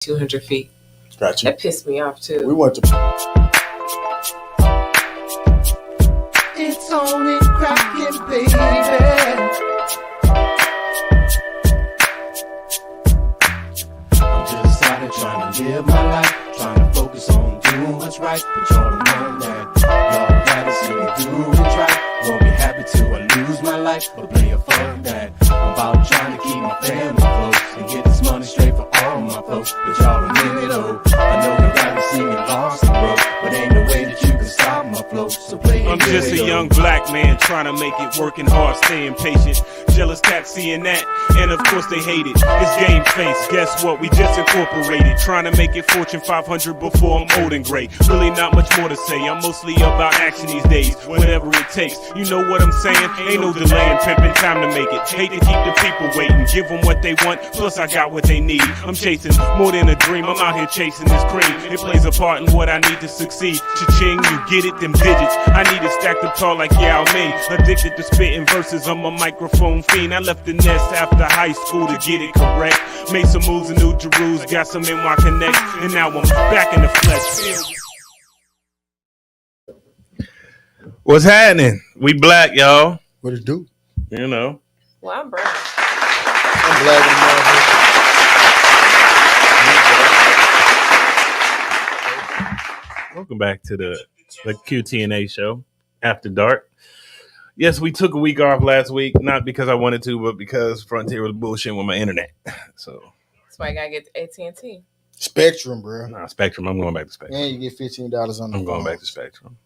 200 feet. Gotcha. That pissed me off too. We went to. It's on and cracking, baby. I'm just out here trying to live my life, trying to focus on doing what's right. But you're the one that y'all gotta see me through and try. Won't be happy till I lose my life, but play a fuck that. I'm about trying to keep my family close and get this money straight for all my folks. But y'all don't live it up. I know you gotta see me lost and broke, but ain't no way that you can stop my flow. So play it. I'm just a young black man trying to make it, working hard, staying patient. Jealous cats seeing that, and of course they hate it. It's game face, guess what? We just incorporated. Trying to make it Fortune 500 before I'm old and gray. Really not much more to say, I'm mostly about action these days. Whatever it takes, you know what I'm saying? Ain't no delaying, pimping, time to make it. Hate to keep the people waiting, give them what they want, plus I got what they need. I'm chasing more than a dream, I'm out here chasing this cream. It plays a part in what I need to succeed. Cha-ching, you get it, them digits. I need to stack them tall like Yao Ming. Addicted to spitting verses, I'm a microphone fiend. I left the nest after high school to get it correct. Made some moves in New Jerusalem, got some NY connects, and now I'm back in the flesh. What's happening? We black, y'all. What it do? You know. Well, I'm brown. I'm glad we're Welcome back to the QTNA Show, After Dark. Yes, we took a week off last week, not because I wanted to, but because Frontier was bullshitting with my internet. So that's why I gotta get the AT&T. Spectrum, bro. Nah, Spectrum. I'm going back to Spectrum. And you get $15 on the I'm phone. going back to Spectrum.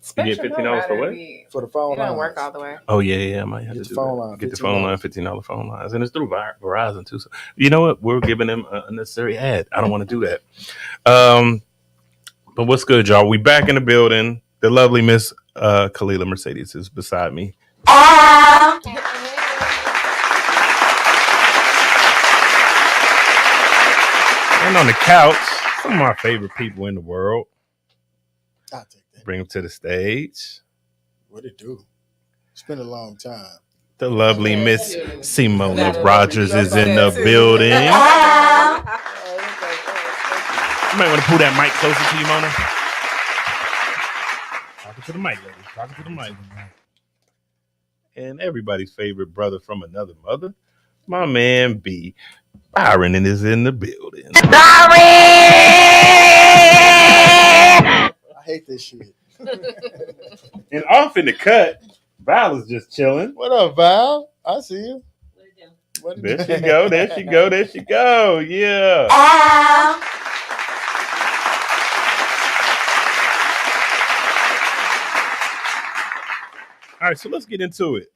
Spectrum, you get $15 for what? For the phone line. It don't work all the way. Oh, yeah. I might have get to the phone line. Get the phone line, $15 phone lines. And it's through Verizon, too. So, you know what? We're giving them a unnecessary ad. I don't want to do that. But what's good, y'all? We back in the building. The lovely Miss Kalila Mercedes is beside me. And on the couch, some of my favorite people in the world. I'll take that. Bring them to the stage. What it do? It's been a long time. The lovely Miss Simona Rogers is in the building. You might want to pull that mic closer to you, Mona. Talking to the mic, ladies. Talking to the mic. And everybody's favorite brother from another mother, my man B. Byron is in the building. I hate this shit. And off in the cut, Val is just chilling. What up, Val? I see you. There she go. There she go. There she go. Yeah. All right, so let's get into it.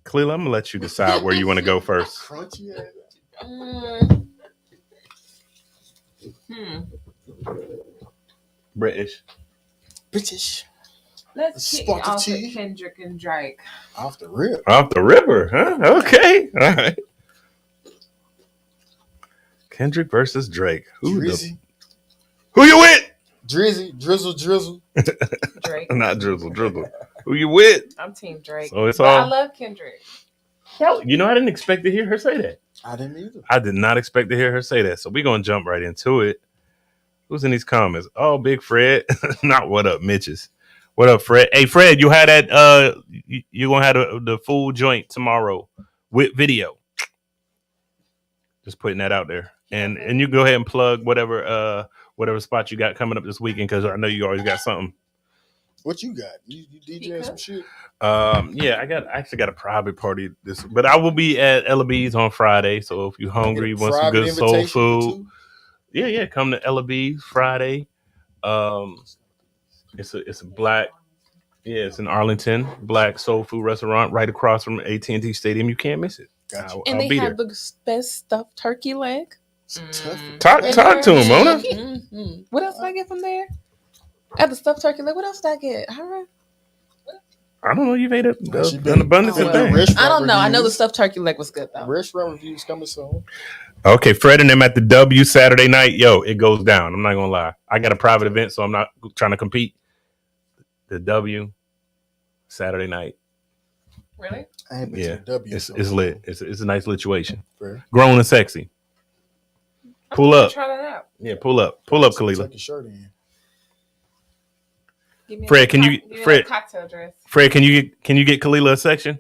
Kalila, I'm gonna let you decide where you want to go first. Crunchy. British. Let's kick Spark off tea. with Kendrick and Drake. Off the rip. Off the river, huh? Okay. All right. Kendrick versus Drake. Who you with? Drizzy, drizzle. Drake. Not drizzle. Who you with? I'm Team Drake. So it's but all. I love Kendrick. You know, I didn't expect to hear her say that. I didn't either. I did not expect to hear her say that. So we're gonna jump right into it. Who's in these comments? Oh, Big Fred. Not what up, Mitches. What up, Fred? Hey, Fred, you had that. You gonna have the full joint tomorrow with video. Just putting that out there, and you go ahead and plug whatever spot you got coming up this weekend, because I know you always got something. What you got? You DJing some shit? Yeah, I actually got a private party but I will be at Ella B's on Friday. So if you're hungry, want some good soul food, yeah, come to Ella B's Friday. It's a black, it's in Arlington, black soul food restaurant right across from AT&T Stadium. You can't miss it. Gotcha. And they have the best stuffed turkey leg. Talk to him, Mona. Mm-hmm. What else did I get from there? At the stuffed turkey leg, what else did I get? I don't know. You've ate an abundance of things. I don't know. I know the stuffed turkey leg was good though. Restaurant reviews coming soon. Okay, Fred and them at the W Saturday night. Yo, it goes down. I'm not gonna lie. I got a private event, so I'm not trying to compete. The W Saturday night. Really? I ain't been Yeah, to the W. it's lit. It's a nice situation. Fair. Grown and sexy. Pull up. Try that out. Yeah, pull up, Kalila. Take your shirt in. Give me Fred, a cocktail dress. Fred, can you get Kalila a section?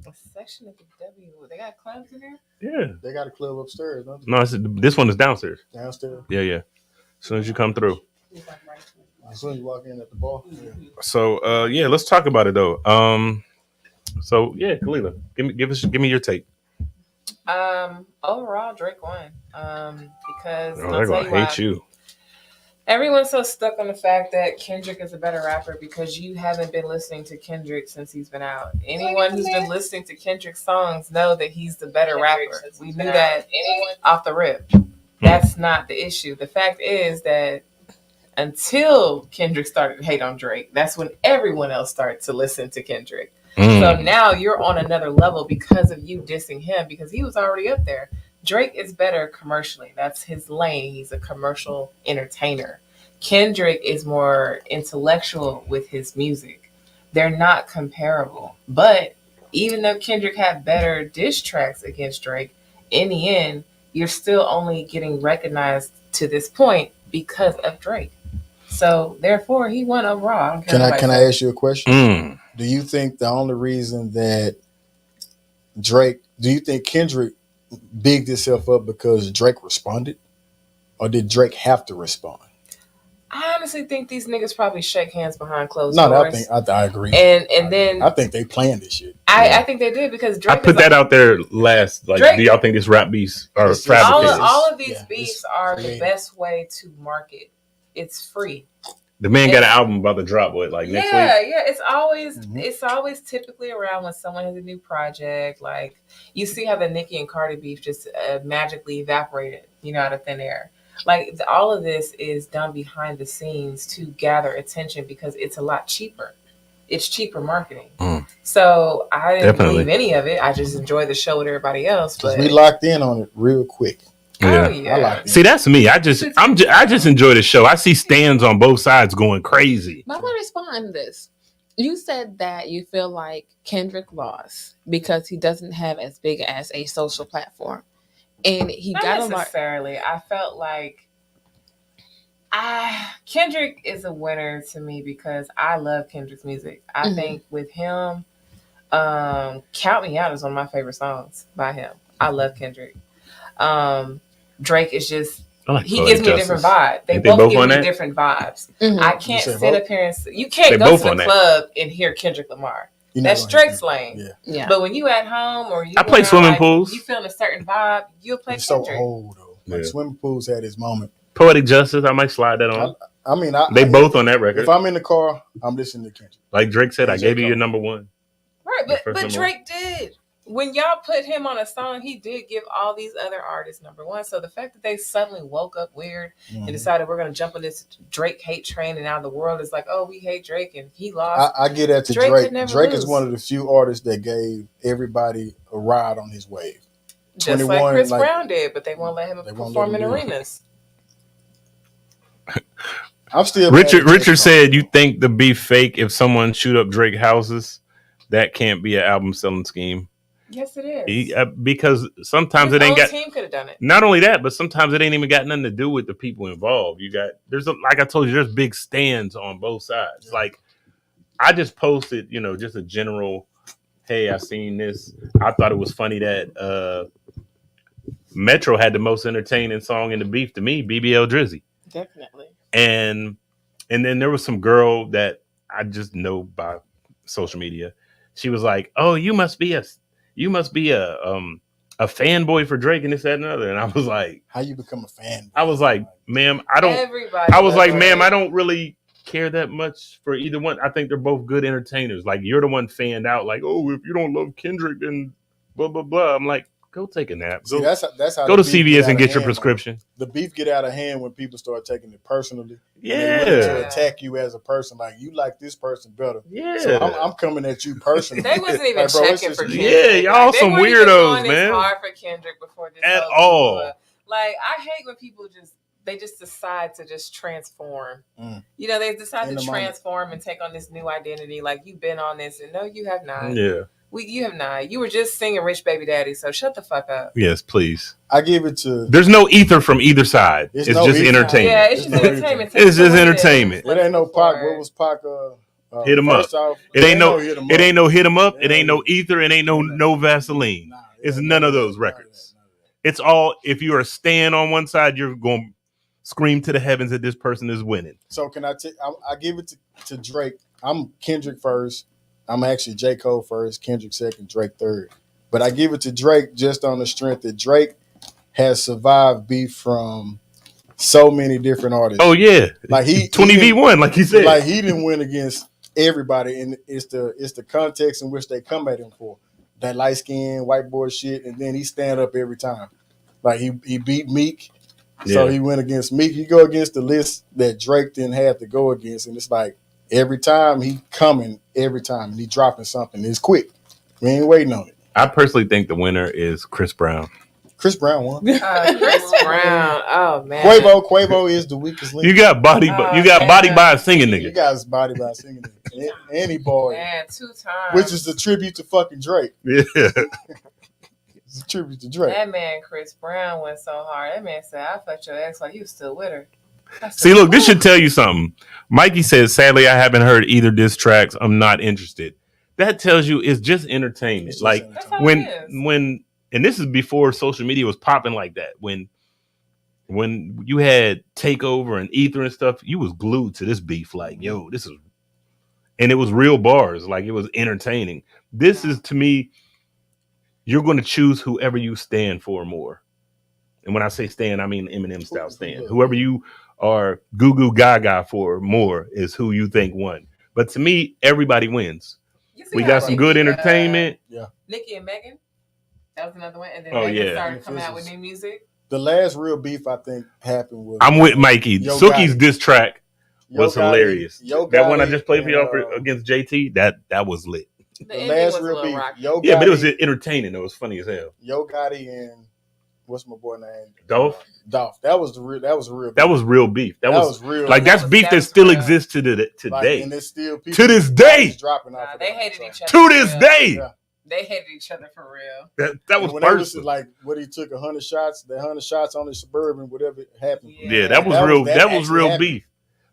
A section of the W. They got clubs in there? Yeah. They got a club upstairs, don't they? No, this one is downstairs. Downstairs. Yeah. As soon as you come through. As soon as you walk in at the bar. Yeah. So let's talk about it though. So yeah, Kalila, give me your take. Overall, Drake won. Because They're gonna hate you. Everyone's so stuck on the fact that Kendrick is a better rapper because you haven't been listening to Kendrick since he's been out. Anyone who's been listening to Kendrick's songs know that he's the better rapper. We knew that off the rip. That's not the issue. The fact is that until Kendrick started to hate on Drake, that's when everyone else started to listen to Kendrick. So now you're on another level because of you dissing him because he was already up there. Drake is better commercially. That's his lane. He's a commercial entertainer. Kendrick is more intellectual with his music. They're not comparable. But even though Kendrick had better diss tracks against Drake, in the end, you're still only getting recognized to this point because of Drake. So therefore, he won overall. Can I ask you a question? Do you think the only reason that do you think Kendrick bigged himself up because Drake responded? Or did Drake have to respond? I honestly think these niggas probably shake hands behind closed doors. I agree. And then I think they planned this shit. I think they did because Drake. I put that out there last. Like, Drake, do y'all think this rap beefs are fabricated? All of these beefs are the best way to market. It's free. The man got an album about to drop next week. Yeah. It's always typically around when someone has a new project. Like you see how the Nicki and Cardi beef just magically evaporated, out of thin air. Like all of this is done behind the scenes to gather attention because it's a lot cheaper. It's cheaper marketing. So I didn't believe any of it. I just enjoyed the show with everybody else. But we locked in on it real quick. Yeah. I like See, that's me. I just enjoy the show. I see stands on both sides going crazy. But I want to respond to this. You said that you feel like Kendrick lost because he doesn't have as big as a social platform, and he not got necessarily. I felt like Kendrick is a winner to me because I love Kendrick's music. I think with him, "Count Me Out" is one of my favorite songs by him. I love Kendrick. Drake is just he gives me a different vibe. They both give me different vibes. I can't sit up here and you can't go to the club and hear Kendrick Lamar. That's Drake's lane. Yeah. But when you at home or I play swimming pools, you feeling a certain vibe, you'll play it's Kendrick. So old though. Like swimming pools had his moment. Poetic Justice, I might slide that on. I mean, they both on that record. If I'm in the car, I'm listening to Kendrick. Like Drake said, I gave you your number one. Right, but Drake did. When y'all put him on a song, he did give all these other artists number one. So the fact that they suddenly woke up weird and decided we're going to jump on this Drake hate train and now the world is like, oh, we hate Drake and he lost. I get that to Drake. Drake is one of the few artists that gave everybody a ride on his wave. Just like Chris Brown did, but they won't let him perform in arenas. I'm still Richard said, you think the beef fake if someone shoot up Drake houses? That can't be an album selling scheme. Yes, it is. Because sometimes it ain't got. Team could have done it. Not only that, but sometimes it ain't even got nothing to do with the people involved. Like I told you, there's big stands on both sides. Yeah. Like I just posted, just a general, hey, I seen this. I thought it was funny that Metro had the most entertaining song in the beef to me, BBL Drizzy. Definitely. And then there was some girl that I just know by social media. She was like, "Oh, you must be a fanboy for Drake and this, that, and another." And I was like, "How you become a fan?" I was like, "Ma'am, I don't." Everybody I was like, "Ma'am, I don't really care that much for either one. I think they're both good entertainers. Like you're the one fanned out. Like, oh, if you don't love Kendrick, then blah blah blah." I'm like, go take a nap. See, that's how go to CVS and get your prescription. The beef get out of hand when people start taking it personally. Yeah, to attack you as a person, like you like this person better. Yeah, so I'm coming at you personally. They wasn't even checking for Kendrick. Yeah, y'all like, some weirdos, man. Hard for Kendrick before this at all. Like I hate when people just they just decide to just transform. Mm. You know, they decide In to the moment. transform and take on this new identity. Like, you've been on this, and no, you have not. Yeah. You have not. You were just singing "Rich Baby Daddy," so shut the fuck up. Yes, please. I give it to. There's no ether from either side. It's no just ether. entertainment. Yeah, it's just It's no entertainment. It's just entertainment. It ain't no Pac. What was Pac? Hit 'em up. Off, It ain't no hit 'em it up. ain't no hit 'em up. Yeah, It ain't no ether. It ain't no Vaseline. Nah, It's yeah, none of those records. It's all, if you are staying on one side, you're going to scream to the heavens that this person is winning. So can I give it to Drake. I'm Kendrick first. I'm actually J. Cole first, Kendrick second, Drake third. But I give it to Drake just on the strength that Drake has survived beef from so many different artists. Oh yeah, Like he 20v1, like you said. Like he didn't win against everybody, and it's the context in which they come at him for that light skin white boy shit, and then he stand up every time. Like he beat Meek, so he went against Meek. You go against the list that Drake didn't have to go against, and it's like every time he coming, every time and he dropping something. It's quick. We ain't waiting on it. I personally think the winner is Chris Brown. Chris Brown won. Chris Brown. Oh man. Quavo is the weakest link. You got body by a singing nigga. You got his body by a singing nigga. Any boy. Man, 2 times. Which is a tribute to fucking Drake. Yeah. It's a tribute to Drake. That man, Chris Brown, went so hard. That man said, "I fucked your ex while you was still with her." See, look, this should tell you something. Mikey says, sadly, I haven't heard either diss tracks. I'm not interested. That tells you it's just entertainment. It's just like entertainment. when and this is before social media was popping like that. When you had Takeover and Ether and stuff, you was glued to this beef. Like, yo, this is, and it was real bars. Like, it was entertaining. This is, to me, you're going to choose whoever you stand for more. And when I say stand, I mean Eminem style stand. Whoever you are goo goo gaga for more is who you think won. But to me, everybody wins. We got some good entertainment. Yeah. Nicki and Megan. That was another one. And then Oh, Megan yeah. started coming out with new music. The last real beef I think happened with. I'm with Mikey. Yo Suki's Gotti. diss track was Yo Gotti. hilarious. Yo That one I Gotti just played for y'all and, against JT, that was lit. The the ending last was a real little beef. rocky. Yo Gotti, Yeah, but it was entertaining. It was funny as hell. Yo Gotti and what's my boy name? Dolph? Dolph. That was real. That was real beef. That was real. like that's beef that was still real. exists to Like, today. and it's still people To this day. dropping off. Nah, of they that, hated so. each other. To for this real. day. Yeah. They hated each other for real. That was And when they was personal. like what he took 100 shots, the 100 shots on the Suburban, whatever happened. Yeah, that was That real. was- that That was actually real happened. beef.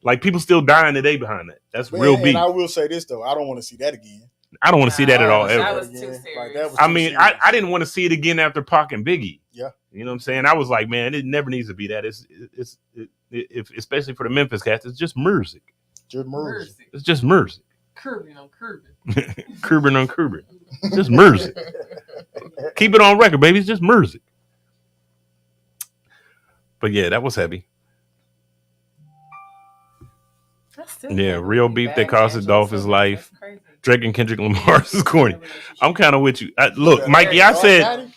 Like people still dying today behind that. That's But- real and beef. I will say this though, I don't want to see that again. I don't want to see that at all. That Ever. was too serious. Like, that was I too mean, serious. I didn't want to see it again after Pac and Biggie. Yeah. You know what I'm saying? I was like, man, it never needs to be that. If especially for the Memphis cats, it's just music. Just murders. It's just music. Curbing on curbing. Curbing on curbing. Just music. Keep it on record, baby. It's just music. But yeah, that was heavy. Yeah, real beef that costed Dolph his life. Drake and Kendrick Lamar is corny. I'm kind of with you. Look, Mikey, I said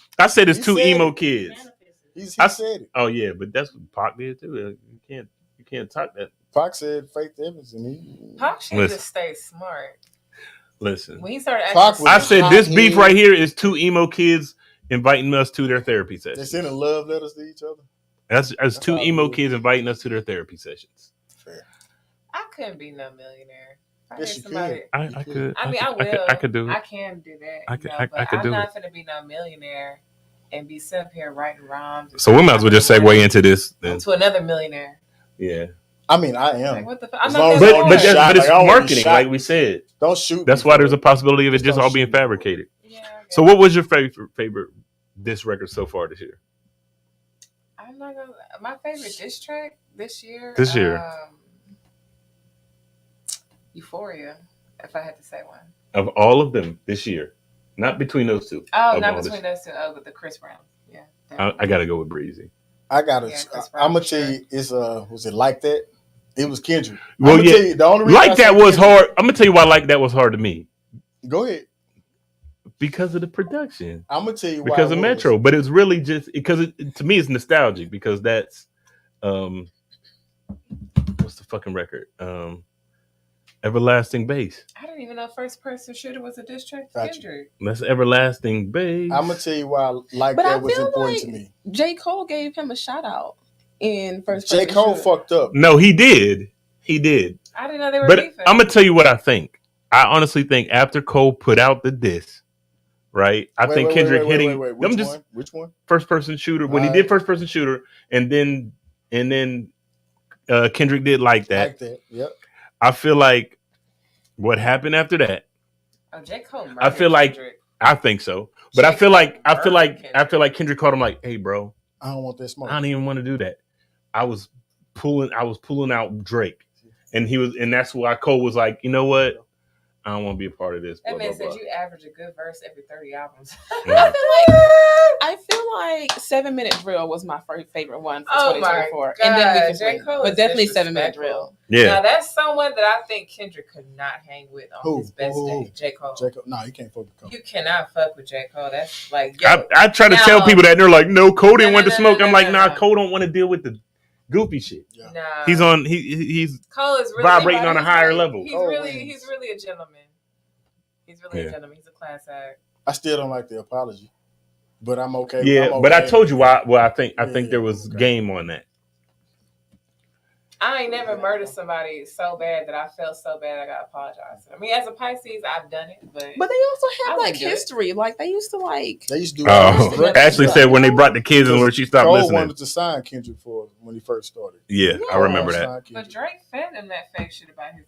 it's He two said emo it. kids. He I said it. Oh yeah, but that's what Pac did too. You can't talk that. Pac said Faith Evans, and he. Pac should Listen. just stay smart. Listen, When he started Pac acting, was- I said this beef Hot-head. right here is two emo kids inviting us to their therapy They sessions. sending love letters to each other. That's two how I emo feel. kids inviting us to their therapy sessions. Fair. I couldn't be no millionaire. If I Yes, had you somebody- could. I could. I mean, I will. I could do I it. can do that. I you could- know, I but could do I'm it. not going to be no millionaire and be sitting up here writing rhymes. So we might as well just segue into this then. to another millionaire. Yeah, I mean, I am. Like, what the fuck? I'm As not long as that I but don't bored. but, get that's, shot, but it's like, I don't wanna be marketing, shot. like we said. Don't shoot. That's me why for there's a it. possibility of it Just just don't all being shoot me. fabricated. Yeah, I guess. So what was your favorite diss record so far this year? I'm not gonna. My favorite diss track this year. This year. Euphoria. If I had to say one. Of all of them this year, not between those two. Oh, Of not all between those two. Oh, but the Chris Brown. Yeah. I got to go with Breezy. I gotta. Yeah, Chris Brown, I'm gonna sure. tell you. It's was it like that? It was Kendrick. Well, I'ma yeah, tell you, the only reason I Like that say was Kendrick- hard. I'm gonna tell you why like that was hard to me Go ahead. because of the production, I'm gonna tell you why. because it of was. Metro. But it's really just because to me it's nostalgic because that's what's the fucking record? Everlasting Bass. I didn't even know First Person Shooter was a diss track to Gotcha. Kendrick. That's Everlasting Bass. I'm gonna tell you why like But I that was feel important like- to me. J. Cole gave him a shout out. in first J. person Cole shooter. fucked up. No, he did. He did. I didn't know they were But beefing. I'm gonna tell you what I think. I honestly think after Cole put out the diss, right? I think Kendrick hitting Which one? Which one? first person shooter when he Alright. did first person shooter, and then Kendrick did like that. Like that. Yep. I feel like what happened after that. Oh, J. Cole murdered I feel like Kendrick. I think so, but I feel like Kendrick called him like, "Hey, bro, I don't want that smoke. I don't even want to do that." I was pulling out Drake, and that's why Cole was like, "You know what? I don't want to be a part of this." That Blah, man blah, said blah. you average a good verse every 30 albums. Yeah. I feel like 7 Minute Drill was my favorite one for Oh my 2024. God, And then we can J. swing. Cole But is definitely 7 Minute disrespectful. Drill. Yeah, Now that's someone that I think Kendrick could not hang with on Who? his best Who? day. J. Cole. J. Cole. No, you can't fuck with Cole. You cannot fuck with J. Cole. That's like, yo, I try to Now- tell people that, and they're like, "No, Cole didn't No, want no, to smoke." no, I'm no, like, no, "Nah, no. Cole don't want to deal with the goofy shit. Yeah. nah. He's Cole is really vibrating on a he's higher really- level. He's Cole really wins. he's really a gentleman. He's really Yeah. a gentleman. He's a class act. I still don't like the apology, but I'm okay. Yeah, I'm but I okay. told you why. Well, I think Yeah, there was okay. game on that. I ain't never murdered somebody so bad that I felt so bad I got to apologize. I mean, as a Pisces, I've done it, but But they also I have would like do it. history. Like they used to like. They used to do Oh, Ashley said when they brought the kids in, where she stopped Cole listening. wanted to sign Kendrick for when he first started. Yeah, I remember that. Signed but Kendrick. Drake fed him that fake shit about his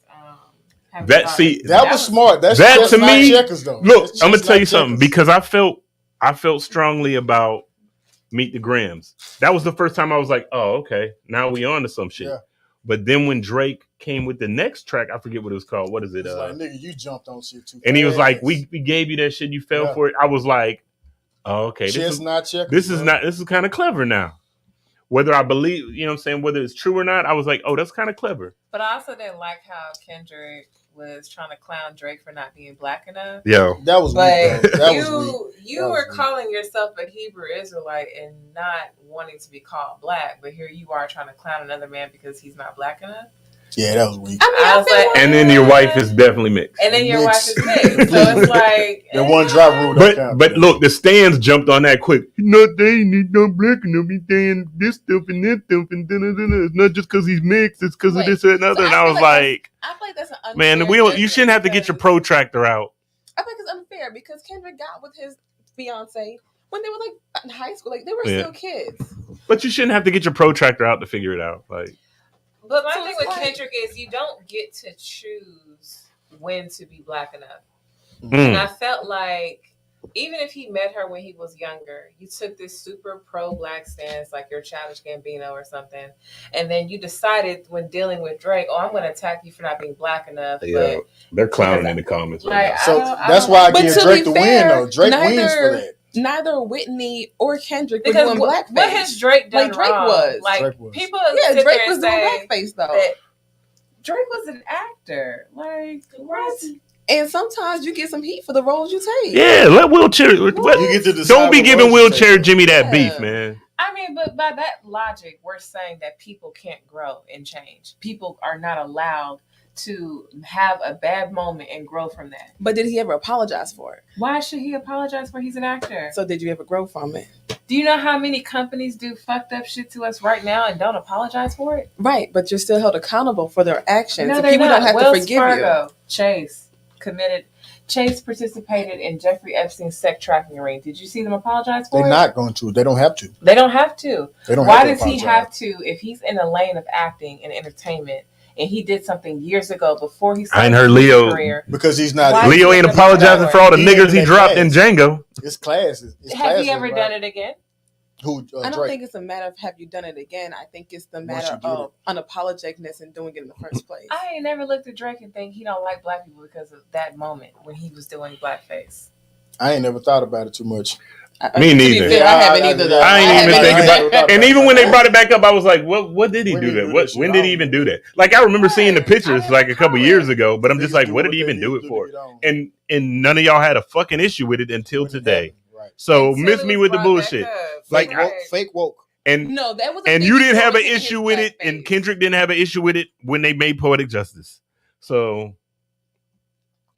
having That- daughters. see, That was smart. That's That to not me- checkers though. Look, That's I'm gonna just tell not you something checkers. because I felt strongly about Meet the Grams. That was the first time I was like, "Oh, okay, now we on to some shit." Yeah. But then when Drake came with the next track, I forget what it was called. What is it? It's like, nigga, you jumped on shit too. And he was like, fast. "We gave you that shit. You fell Yeah. for it." I was like, "Oh, okay, Just not checkers. this is bro. kind of clever now." Whether I believe, you know what I'm saying, whether it's true or not, I was like, "Oh, that's kind of clever." But I also didn't like how Kendrick was trying to clown Drake for not being black enough. Yo, That was weak. But Though. That was weak. you That were was weak. calling yourself a Hebrew Israelite and not wanting to be called black, but here you are trying to clown another man because he's not black enough. Yeah, that was weak. I mean, I I was feel like- like, and then your wife is definitely mixed. And then your Mixed. wife is mixed. So it's like That one drop rule don't count. But look, the stands jumped on that quick. He's not saying he's not black enough. He's saying this stuff and that stuff and da-da-da-da. It's not just because he's mixed. It's because of Wait, this and another. so and I I feel was like like, I feel like that's an unfair man, you judgment shouldn't have to get your because- protractor out. I think it's unfair because Kendrick got with his fiance when they were like in high school. Like they were Yeah. still kids. But you shouldn't have to get your protractor out to figure it out. Like, But my So thing it's with like- Kendrick is you don't get to choose when to be black enough. And I felt like even if he met her when he was younger, you took this super pro-black stance, like you're Childish Gambino or something, and then you decided when dealing with Drake, "Oh, I'm going to attack you for not being black enough." yeah, they're clowning in the comments. Like, Right now. So I that's don't- why I But give to Drake be the win fair, though. Drake wins neither- for that. Neither Whitney or Kendrick were Because doing what blackface. has Drake done Like Drake wrong? was. Like Drake was. people Yeah, sit Drake there was and doing say blackface though. that Drake was an actor. Like what? And sometimes you get some heat for the roles you take. Yeah, let wheelchair. You get to decide Don't be what giving roles you wheelchair take. Jimmy that Yeah. beef, man. I mean, but by that logic, we're saying that people can't grow and change. People are not allowed to have a bad moment and grow from that. But did he ever apologize for it? Why should he apologize for he's an actor? So did you ever grow from it? Do you know how many companies do fucked up shit to us right now and don't apologize for it? Right, but you're still held accountable for their actions. No, So they're people not. don't have Wells to forgive Fargo, Chase participated in Jeffrey Epstein's sex trafficking ring. Did you see them apologize for They're it? not going to. They don't have to. They don't have to. They don't. Why have to does he apologize. have to if he's in a lane of acting and entertainment and he did something years ago before he started I ain't heard his Leo- career? Because he's not. Why- Leo ain't apologizing for all the He niggas ain't he that dropped in class. Django. It's class. It's Have he classes, ever right? done it again? Who? I don't Drake. think it's a matter of have you done it again. I think it's the Once matter you get of unapologeticness and doing it in the first place. I ain't never looked at Drake and think he don't like black people because of that moment when he was doing blackface. I ain't never thought about it too much. Me To be neither. fair, I haven't either. though. I ain't even haven't think either. about it. And even when they brought it back up, I was like, what did he When do did he that? do What that shit? when did he I even don't do that? Like I remember seeing the Right. pictures I like a couple didn't years know. ago, but I'm just like, Niggas what do did he even they do need it to for? get on. And none of y'all had a fucking issue with it until When it today. happened, right. So Until miss it me was with the brought bullshit. back up. Like, Fake Right. woke. Fake woke. And No, that was. A and big you didn't have an story in his issue with it, and blackface. Kendrick didn't have an issue with it when they made Poetic Justice. So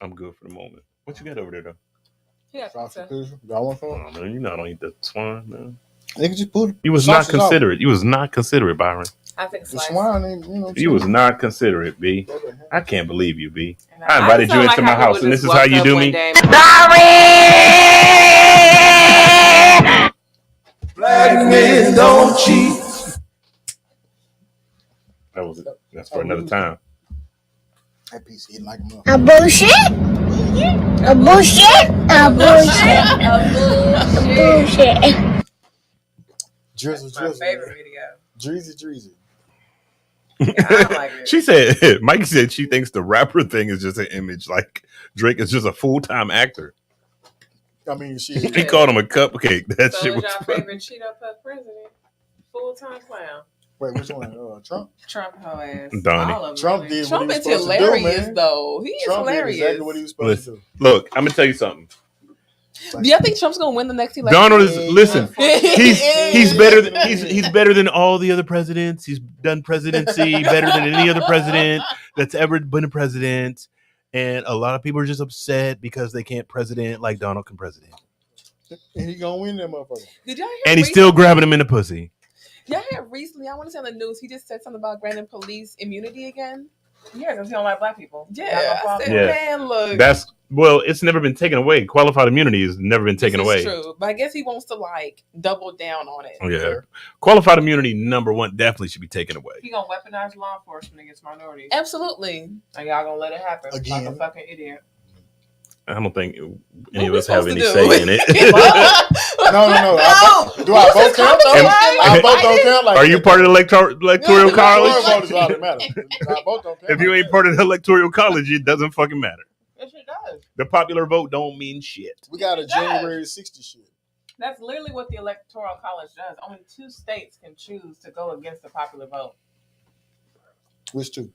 I'm good for the moment. What you got over there though? Yeah, Sausage pizza. pizza. Y'all want Oh, some? man, you know I don't eat the swine, man. They could just put. You was not sauces off. considerate. You was not considerate, Byron. I think The slice. swine, ain't, you know. You was not considerate, B. I can't believe you, B. And I invited you sound into like my how people house, and this just is how woke you up do one me. day. Black men don't cheat. That's for another time. That piece eating like a motherfucker. A bullshit? A bullshit? A bullshit? A bullshit. Drizzle, That's my drizzle. favorite man. video. Dreezy, dreezy. Yeah, I don't like it. She said, Mike said she thinks the rapper thing is just an image. Like Drake is just a full-time actor. I mean, shit. He called him a cupcake. That So shit is was y'all funny. favorite Cheeto Puff president? Full-time clown. Wait, which one? Trump? Trump hoe ass. Donnie. All of them, Trump really. did Trump what is he was supposed to hilarious, do, man. though. He is Trump hilarious. did exactly what he was supposed to do. Look, I'm gonna tell you something. Do y'all think Trump's gonna win the next election? Donald is listen. He's He's better than he's better than all the other presidents. He's done presidency better than any other president that's ever been a president. And a lot of people are just upset because they can't president like Donald can president. And he gonna win that motherfucker. Did y'all hear? And he's still grabbing him in the pussy. Y'all heard recently? I want to say on the news. He just said something about granting police immunity again. Yeah, because he don't like black people. Yeah, I said, Yeah. man, look. That's it's never been taken away. Qualified immunity has never been taken this away. is true, but I guess he wants to like double down on it. Yeah. Qualified immunity number one definitely should be taken away. He gonna weaponize law enforcement against minorities. Absolutely. And y'all gonna let it happen like Again. a fucking idiot. I don't think any What of we us have supposed any to say do? in it. No. Do I vote count though? I vote don't count like Are you part of the electoral college? college? Vote is all that matters. I vote don't count. If you ain't part of the electoral college, it doesn't fucking matter. Yes, it does. The popular vote don't mean shit. We got a It does. January 60 shit. That's literally what the electoral college does. Only 2 states can choose to go against the popular vote. Which two?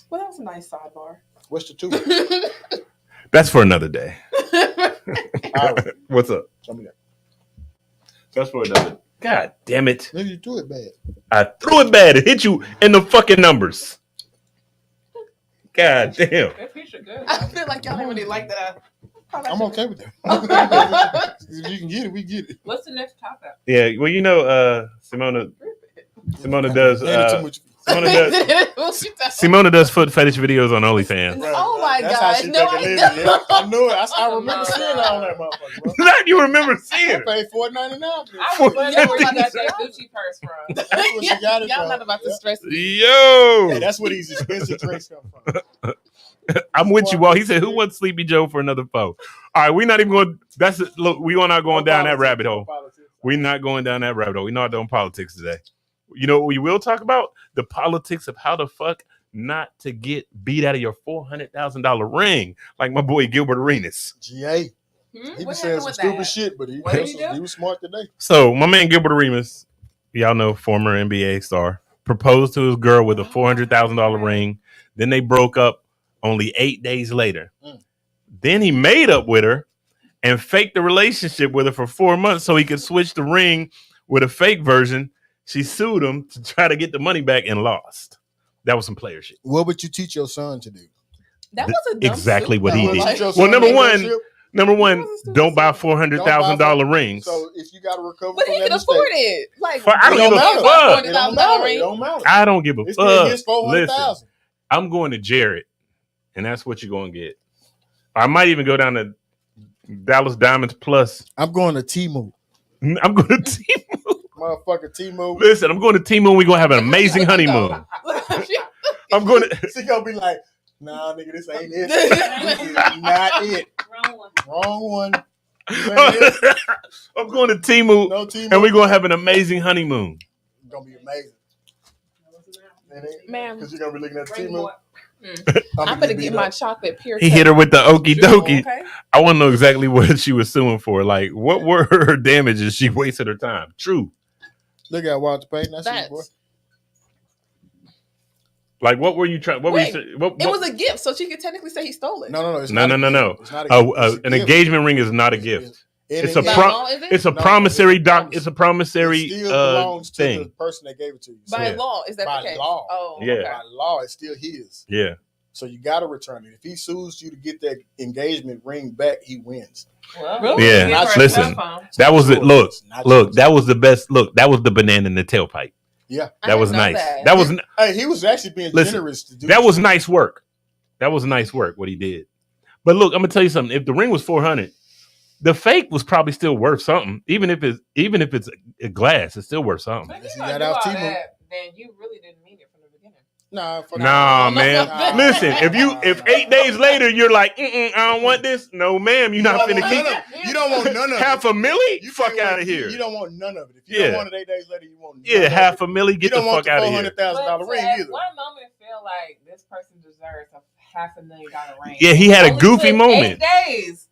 Well, that was a nice sidebar. What's the two? That's for another day. All right. What's up? Show me that. That's for another. God damn it. Maybe you do it bad. I threw it bad. It hit you in the fucking numbers. God damn. That picture good. I feel like y'all didn't really like that. I'm okay with that. If you can get it, we get it. What's the next topic? Yeah, well, you know, Simona does Simona does foot fetish videos on OnlyFans. Oh my That's how gosh! she No, make a I living. know. Yeah. I knew it. I remember seeing it on that motherfucker, bro. Not you remember seeing I it. paid $4.99 for this. I was wondering Yeah, where you yeah. got that Gucci purse from. That's where she got it Y'all from. not about to stress me. Yo, Yeah, that's where these expensive drinks come from. I'm with you, Walt. He said, "Who wants Sleepy Joe for another foe?" All right, we're not even going. That's it. Look, we are not going down that rabbit hole. We're not going down that rabbit hole. We're not doing politics today. You know what we will talk about? The politics of how the fuck not to get beat out of your $400,000 ring, like my boy Gilbert Arenas. GA. He What was saying happened some with stupid that? shit, but What did he do? he was smart today. So my man Gilbert Arenas, y'all know, former NBA star, proposed to his girl with a $400,000 ring. Then they broke up only 8 days later. Then he made up with her and faked the relationship with her for 4 months so he could switch the ring with a fake version. She sued him to try to get the money back and lost. That was some player shit. What would you teach your son to do? That was a dumb Exactly suit, what he though. did. Like, Well, number one, That was a stupid don't buy suit. $400,000 rings. So if you got to recover but from he that can mistake, afford it. Like, I don't it give a matter. fuck. It don't matter. It don't matter. I don't give a It's still his fuck. Listen, $400,000. I'm going to Jared, and that's what you're going to get. I might even go down to Dallas Diamonds Plus. I'm going to T-Move. I'm going to T-Move. Motherfucker T-Move. Listen, I'm going to T-Move. We're going to have an amazing honeymoon. I'm going to... She gonna be like, nah, nigga, this ain't it. This is not it. Wrong one. This ain't it. I'm going to T-Move, No T-Move. and we're going to have an amazing honeymoon. It's gonna be amazing. Man. Because you're gonna be looking at the T-Move. I'm gonna get my chocolate pure. He hit her with the okie dokie. Okay. I want to know exactly what she was suing for. Like, what were her damages? She wasted her time. True. Look at Walter Payton. That's his boy. Like, what were you trying? What Wait, were you? What, It was a gift, so she could technically say he stole it. No. It's No. not a gift. It's not a gift. It's a An gift. engagement ring is not a gift. It's a By pro- law, is it? It's a No, promissory it's a doc. promise. It's a promissory It still belongs to the thing. person that gave it to you. By Yeah. law, is that By the case? law. Oh, Yeah. okay. By law, it's still his. Yeah. So you got to return it. If he sues you to get that engagement ring back, he wins. Well, Really? Yeah. give her a Listen. cell phone. That was it. Sure, Look, it's not look. yours. That was the best. Look, that was the banana in the tailpipe. Yeah. That was didn't know nice. that. That was Hey, he was actually being Listen, generous to do that was shit. nice work. That was nice work what he did. But look, I'm gonna tell you something. If the ring was 400, the fake was probably still worth something. Even if it's a glass, it's still worth something. But if Yes, you he don't got do out all Timo. that, then you really didn't mean it from the beginning. Nah, fuck Nah, that. man. Nah. Listen, if 8 days later you're like, I don't want this. No, ma'am, you're You not don't finna want keep none of it. You don't want none of half it. a milli. You Fuck can't out want- of here. You don't want none of it. If you Yeah. don't want it 8 days later, you want none Yeah, of half it. a milli. You Get the don't want fuck out of here. $400,000 But ring at either. one moment feel like this person deserves a $500,000 ring. Yeah, he had a Only goofy took moment. 8 days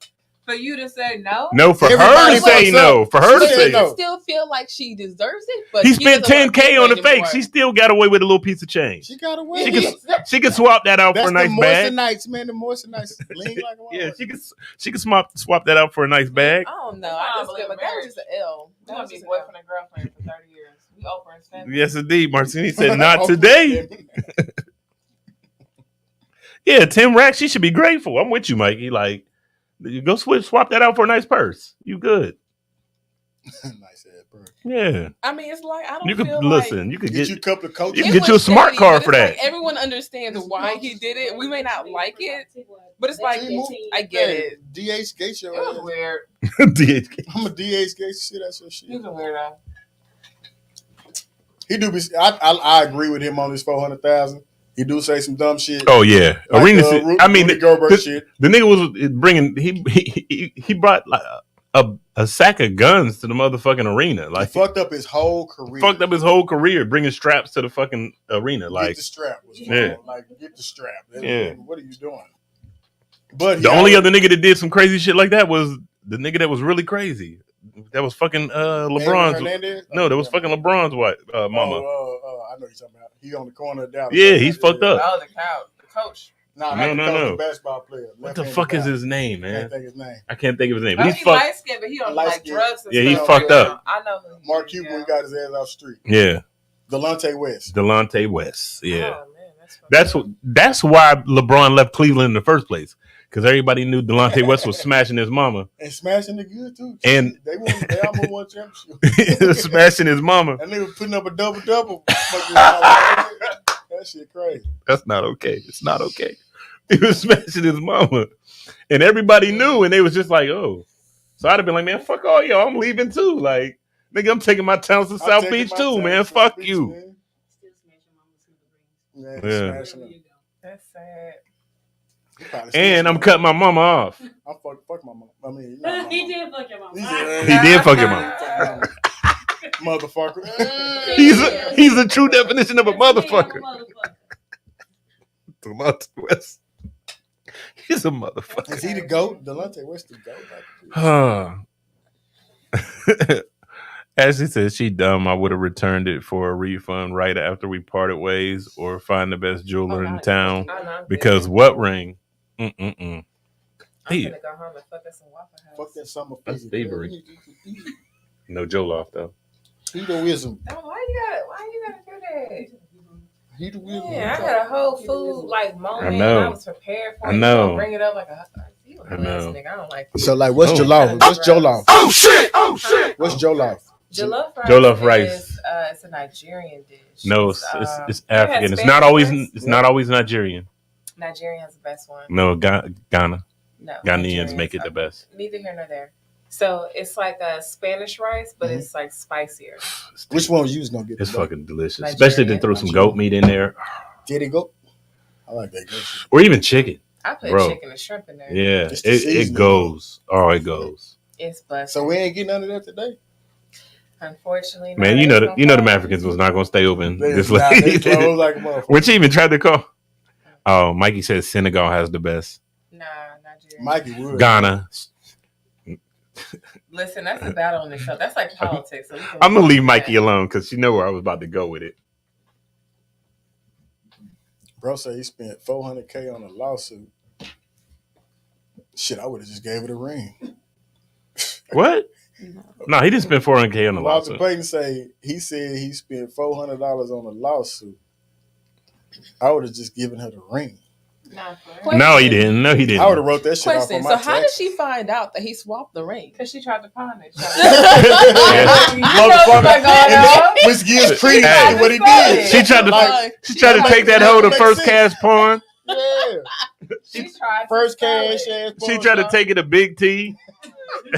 for you to say no. No, for her Everybody to say fucks no. up. For her She to said say no. no. Still feel like she deserves it, but He spent doesn't wanna $10K pay on for the it fake. anymore. She still got away with a little piece of change. She got away. She with can it. she can swap that out That's for a nice the bag. moistenites, man. The moistenites lean like a Yeah, motherfucker. she can swap that out for a nice bag. I don't know. That's I why I just believe feel like that was just an L. We're That gonna was be just an boyfriend and girlfriend for 30 years. We Oprah and Stanley. Yes, indeed. Martini said, "Not Oh, today." damn it. Yeah, 10 racks. She should be grateful. I'm with you, Mikey. Like, you go swap that out for a nice purse. You good? Nice ass bird. Yeah. I mean, it's like I don't You could feel listen. You could Get get you a couple of coaches. You It can get you a was smart shady, car but for it's that. Like everyone understands why he did it. We may not like it, but it's like See, I get it. DH Gates your It was ass. weird. DHK. I'm a DH Gates shit. That's your shit. He's a weirdo. He do be. I agree with him on this 400,000. He do say some dumb shit. Oh yeah, Like, arena. I mean, Rudy Gobert shit. the nigga was bringing. He brought like a sack of guns to the motherfucking arena. Like He fucked up his whole career. fucked up his whole career bringing straps to the fucking arena. Get Like the strap. Was Yeah. wrong. Like get the strap. Yeah. What are you doing? But the only other nigga that did some crazy shit like that was the nigga that was really crazy. That was fucking LeBron's. Hernandez? No, that was fucking LeBron's wife, mama. I know you're talking about. He on the corner of Dallas. Yeah, he's fucked up. Oh, the coach. Nah, No, not no, the coach, no. the basketball player. What the Left-handed fuck is guy. his name, I can't man? think his name. I can't think of his name. But Oh, he's he's fucked. light skinned, but he don't Light like skinned. drugs. And Yeah, he's stuff fucked right up. now. I know who. Mark he is, Cuban got his ass off the street. Yeah, Delonte West. Delonte West. Yeah. Oh, man, That's why LeBron left Cleveland in the first place, because everybody knew Delonte West was smashing his mama, And smashing the good too. And- they almost won championship. smashing his mama. And they was putting up a double. That shit crazy. That's not okay. It's not okay. He was smashing his mama, and everybody knew, and they was just like, "Oh." So I'd have been like, "Man, fuck all y'all. I'm leaving too." Like, nigga, I'm taking my talents to I'm South taking Beach my too, time man. to South Fuck Beach, you. man. Yeah. Yeah. Smashing them. That's sad. He probably And I'm snitched cutting my mama off. on him. I'm fuck my mom. I mean, not my He mom. did fuck your mom. He said, He did fuck your mama. Fuck my mama. Motherfucker. He's a true definition of a motherfucker. Delonte West. He's a motherfucker. Is he the GOAT? Delonte West the GOAT? As she said, she dumb. I would have returned it for a refund right after we parted ways, or find the best jeweler in town. I know. Because what ring? Mm-mm-mm. I'm Hey, gonna go home and fuck us some Waffle House. Fuck that summer That's fever. thievery. no Jollof though. Hedoism. Oh, why you gotta do that? Hedoism. Yeah, I had a whole food like moment. I know. I was prepared for I it. know. You gonna bring it up like a. You a I know. ass nigga. I don't like. So like, what's Oh. Jollof? What's Jollof? Oh shit! Oh shit! What's Jollof? Jollof rice. Jollof rice. Is, it's a Nigerian dish. No, it's it African. has It's not always. Spanish It's not always Nigerian. Nigeria has the best one. No, Ghana. No, Ghanaians Nigerians make it the are- best. Neither here nor there. So it's like a Spanish rice, but Mhm. it's like spicier. Which one was you was gonna get? It's the GOAT? fucking delicious, Nigerian. especially to throw some goat meat in there, Did it go? I like that goat shit. or even chicken. I put Bro. chicken and shrimp in there. Yeah, It's the it seasoning. goes. Oh, it goes. It's busted. So we ain't getting none of that today. Unfortunately, Man, no, you know it's the you know them gonna Africans was not gonna stay open this Nah, late. they close like a motherfucker. Which even tried to call. Oh, Mikey says Senegal has the best. Nah, Nigeria. Mikey Wood. Ghana. Listen, that's a battle on the show. That's like politics. So we can I'm gonna move leave on Mikey to alone because she know where I was about to go with it. Bro said he spent $400K on a lawsuit. Shit, I would have just gave it a ring. What? No, he didn't spend 400K on the Walter lawsuit. Payton said he spent $400 on a lawsuit. I would have just given her the ring. Not for Question. No, he didn't. No, he I would didn't. have wrote that shit off Question. on So my how did text. she find out that he swapped the ring? because she tried to pawn it. Motherfucker. Which gives credence Hey. to what he did. She tried to Like, she tried to like, take that that hoe to makes first sense. cash pawn. Yeah. She tried First to sell cash it. ass. She tried to take it to Big T,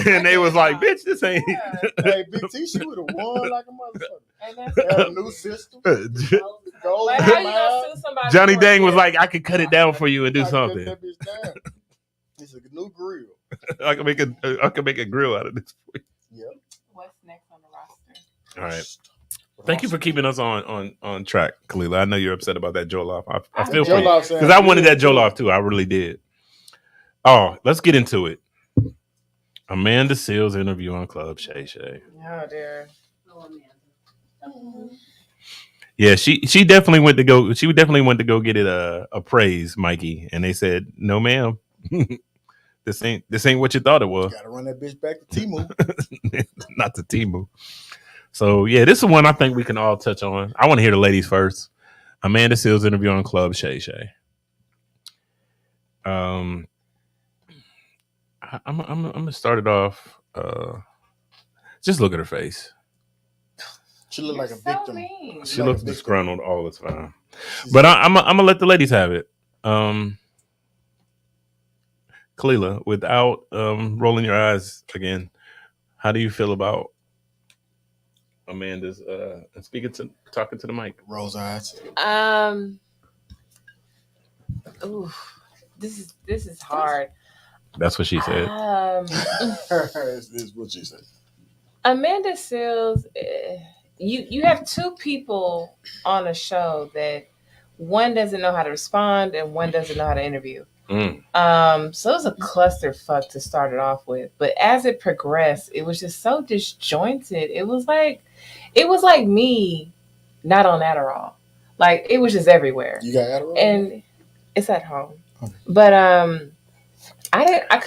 and they was like, "Bitch, this ain't." Yeah. Hey, Big T, she would have won like a motherfucker. And that's Had a new system. Gold like, how you mile. gonna sue somebody? Johnny for Dang a was gift? like, "I could cut it down for you and do I can something. cut that bitch down. It's a new grill. I can make a grill out of this." Yep. What's next on the roster? All right. Thank you for keeping us on track, Kalila. I know you're upset about that Joloff. I feel for you because I wanted that Joloff too. I really did. Oh, let's get into it. Amanda Seals interview on Club Shay Shay. Oh dear. Yeah, she definitely went to go. She definitely went to go get it appraised, Mikey, and they said, "No, ma'am, this ain't what you thought it was." Gotta run that bitch back to Timu. Not to Timu. So yeah, this is one I think we can all touch on. I want to hear the ladies first. Amanda Seals interview on Club Shay Shay. I'm gonna start it off. Just look at her face. She look like a So victim. mean. She Like looks a victim. disgruntled all the time. But I'm gonna let the ladies have it. Kalila, without rolling your eyes again, how do you feel about Amanda's talking to the mic? Rose eyes. Ooh, this is hard. That's what she said. This is what she said. Amanda Seals, you have two people on a show that one doesn't know how to respond and one doesn't know how to interview. So it was a clusterfuck to start it off with, but as it progressed, it was just so disjointed. It was like me not on Adderall. Like it was just everywhere. You got Adderall? And it's at home. Okay. But I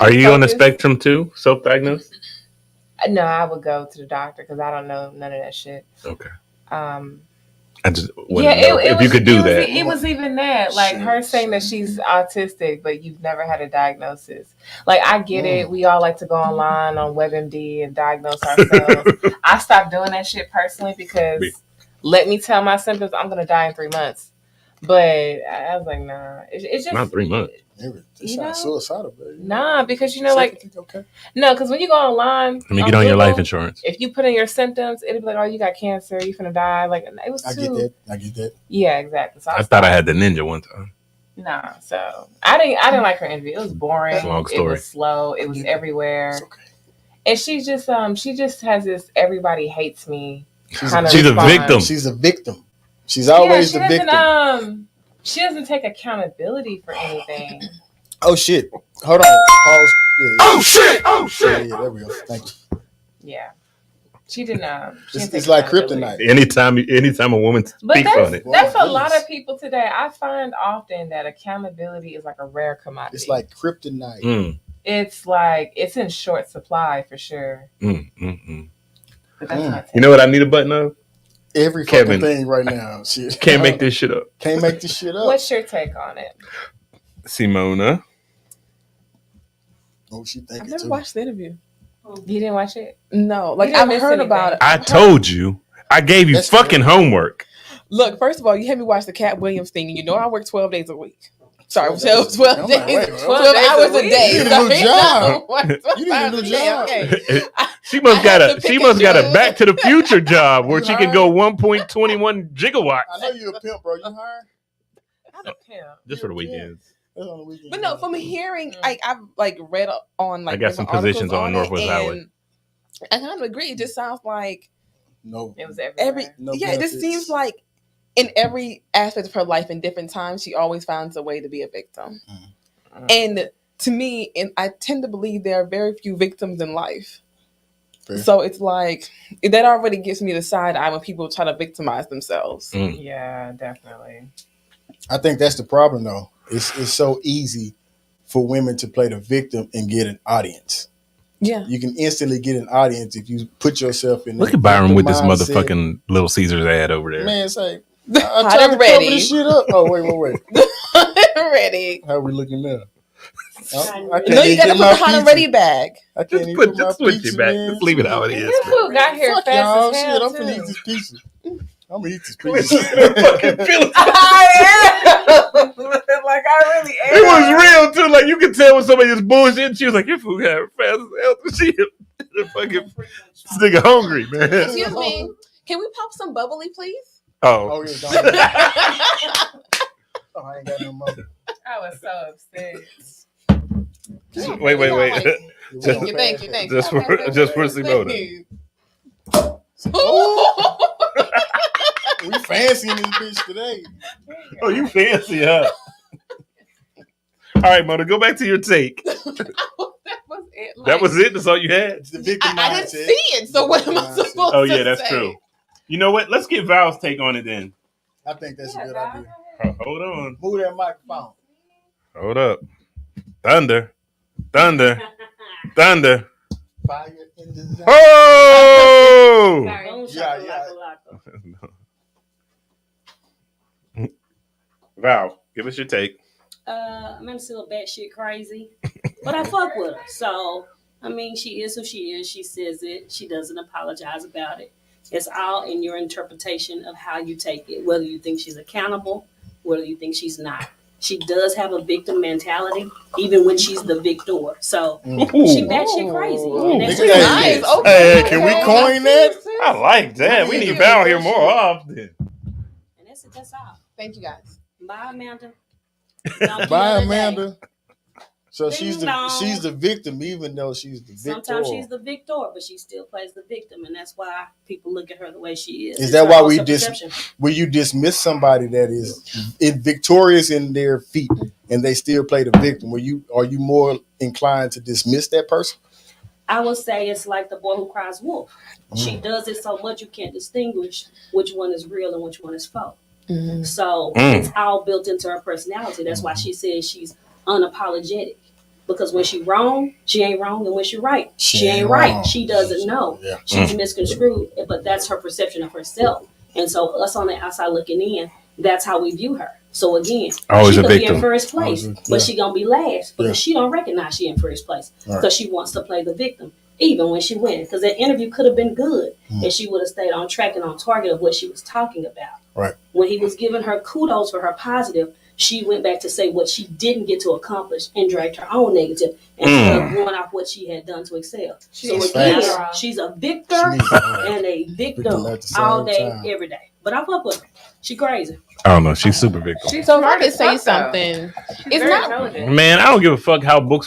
Are you on the focus. spectrum too? Self-diagnosed? No, I would go to the doctor because I don't know none of that shit. Okay. I just wanted to know if you could do that. It was even that, like her saying that she's autistic, but you've never had a diagnosis. Like I get it. We all like to go online on WebMD and diagnose ourselves. I stopped doing that shit personally because let me tell my symptoms, I'm gonna die in 3 months. But I was like, nah. It's just Not 3 months. It's not suicidal, baby. Nah, because you know, like, okay. No, because when you go online, Let me get on your life insurance. If you put in your symptoms, it'll be like, oh, you got cancer, you finna die. Like it was. I get that. Yeah, exactly. So I thought I had the ninja one time. Nah, so I didn't like her interview. It was boring. It's a long story. It was slow. It was everywhere. It's okay. And she just has this everybody hates me. She's a victim. She's a victim. She's always the victim. She doesn't take accountability for anything. Oh shit! Hold on. Pause. Yeah. Oh shit! Oh shit! Yeah, there we go. Thank you. Yeah, she didn't. It's like kryptonite. Anytime a woman speaks on it. That's a lot of people today. I find often that accountability is like a rare commodity. It's like kryptonite. It's like it's in short supply for sure. But that's not you know what I need a button of? Every fucking thing right now. Shit. Can't make this shit up. Can't make this shit up. What's your take on it? Simona. Oh, she thinking I've never too. watched the interview. You didn't watch it? No, like You didn't I've miss heard anything. about it. I told you. I gave you fucking homework. Look, first of all, you had me watch the Katt Williams thing, and you know I work 12 days a week. Sorry, 12 days. I'm like, wait, 12 hours a day. You need a new job. You need a new Okay, job. okay. She must got have to pick and got a choose. Back to the Future job where You she can hired? go 1.21 gigawatts. I know you're a pimp, bro. You hired? I'm a pimp. Just for the weekends. That's on the weekend. But no, from hearing, I've like read on like I got some different positions articles on Northwest it, Highway. and I kind of agree. It just sounds like No. It was everywhere. No yeah. It benefits. just seems like in every aspect of her life, in different times, she always finds a way to be a victim. And to me, and I tend to believe there are very few victims in life. Fair. So it's like that already gives me the side eye when people try to victimize themselves. Yeah, definitely. I think that's the problem, though. It's so easy for women to play the victim and get an audience. Yeah. You can instantly get an audience if you put yourself in. Look that at Byron with this mindset. motherfucking Little Caesars ad over there. Man, it's like I Hot tried and to ready. cover this shit up. Oh wait. ready. How we looking now? I No, you gotta put the hot and ready bag. I can't even put my switch pizza, it back. man. Just leave it how it is. This food got here Fuck fast y'all. as Shit, hell, I'm finna too. eat this pizza. I'm gonna eat this Fucking pizza. feelings. I am. Like I really am. It was real too. Like you could tell when somebody just bullshit. She was like, "Your food got fast as hell." She fucking this nigga hungry, man. Excuse me. Can we pop some bubbly, please? Oh, Oh, yeah, don't. Oh, I ain't got no money. I was so upset. wait. Thank you. Just for Simona. We fancy in this bitch today. Oh, you fancy, huh? All right, Mona, go back to your take. That was it. That was it. That's all you had. It's the victim I didn't mindset. see it. So what am I supposed to say? Oh yeah, that's true. You know what? Let's get Val's take on it then. I think that's a good idea. Hold on. Move that microphone. Hold up. Thunder. Fire in the zone. Oh! Val, give us your take. I'm still batshit crazy, but I fuck with her. So, I mean, she is who she is. She says it. She doesn't apologize about it. It's all in your interpretation of how you take it, whether you think she's accountable, whether you think she's not. She does have a victim mentality, even when she's the victor. So, she batshit crazy. And that's Nice. nice. Okay. Hey, can we coin that? I like that. We need Val here more often. And that's all. Thank you, guys. Bye, Amanda. Bye, Amanda. So Ding dong. she's the victim, even though she's the victor. Sometimes she's the victor, but she still plays the victim, and that's why people look at her the way she is. Is It's that her why own we self-perception. will you dismiss somebody that is victorious in their feat and they still play the victim? Are you more inclined to dismiss that person? I would say it's like the boy who cries wolf. She does it so much you can't distinguish which one is real and which one is faux. So it's all built into her personality. That's why she says she's unapologetic. Because when she wrong, she ain't wrong, and when she right, she ain't right. wrong. She doesn't know. Yeah. She's misconstrued, but that's her perception of herself. And so us on the outside looking in, that's how we view her. So again, Always she a could be victim. in first place, but she gonna be last because she don't recognize she in first place because she wants to play the victim, even when she wins. Because that interview could have been good if she would have stayed on track and on target of what she was talking about. Right. When he was giving her kudos for her positive, she went back to say what she didn't get to accomplish and dragged her own negative instead of going off what she had done to excel. So again, she's a victor and a victim all day, every day. But I fuck with her. She crazy. I don't know. She's super victim. She's So if I smart could as say fuck, though. something, She's it's very not. intelligent. Man, I don't give a fuck how book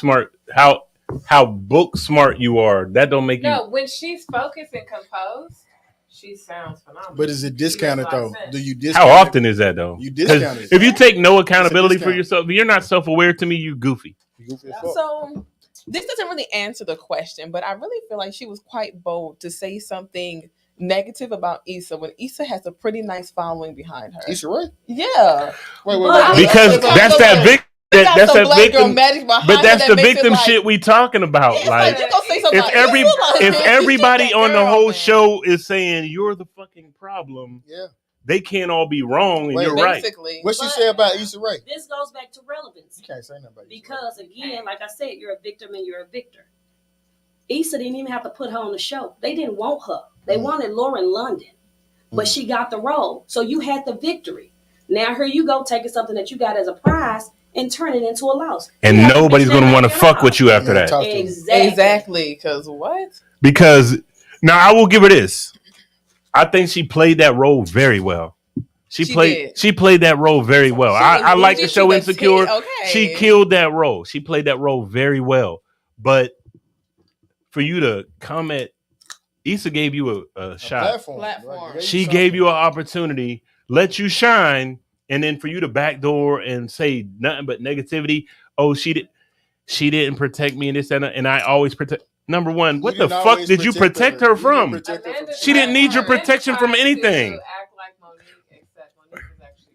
smart you are. That don't make you. No, when she's focused and composed, she sounds phenomenal. But is it discounted She makes a lot though? of sense. Do you discount How it? often is that though? You 'Cause discount it. if you take no accountability for discount. yourself, if you're not self-aware to me, you goofy. You goofy as fuck. So this doesn't really answer the question, but I really feel like she was quite bold to say something negative about Issa when Issa has a pretty nice following behind her. Issa Rae? Yeah. Wait. Because that's that victim. That's that victim. But that's the victim like, shit we talking about. It's Like, you gonna say something if about every Issa, like, if you everybody that on the girl, whole man. show is saying you're the fucking problem, Yeah. they can't all be wrong and Wait, you're right. Basically. What she But- say about Issa Rae? This goes back to relevance. You can't say nothing about Issa Rae. Because again, like I said, you're a victim and you're a victor. Issa didn't even have to put her on the show. They didn't want her. They wanted Lauren London. But she got the role. So you had the victory. Now here you go taking something that you got as a prize and turn it into a loss. And You have to nobody's bitch gonna that want to back fuck up. with you after Yeah, that. talk to me. Exactly. Because what? Because now I will give her this. I think she played that role very well. She did. played that role very well. I like the show Insecure. Okay. She killed that role. She played that role very well. But for you to come at Issa gave you a shot. Platform. Right. She gave you an opportunity, let you shine, and then for you to backdoor and say nothing but negativity. Oh, she didn't protect me and this and I always protect. Number one, what the fuck did you protect her from? She didn't need your protection from anything. Act like Monique, except Monique is actually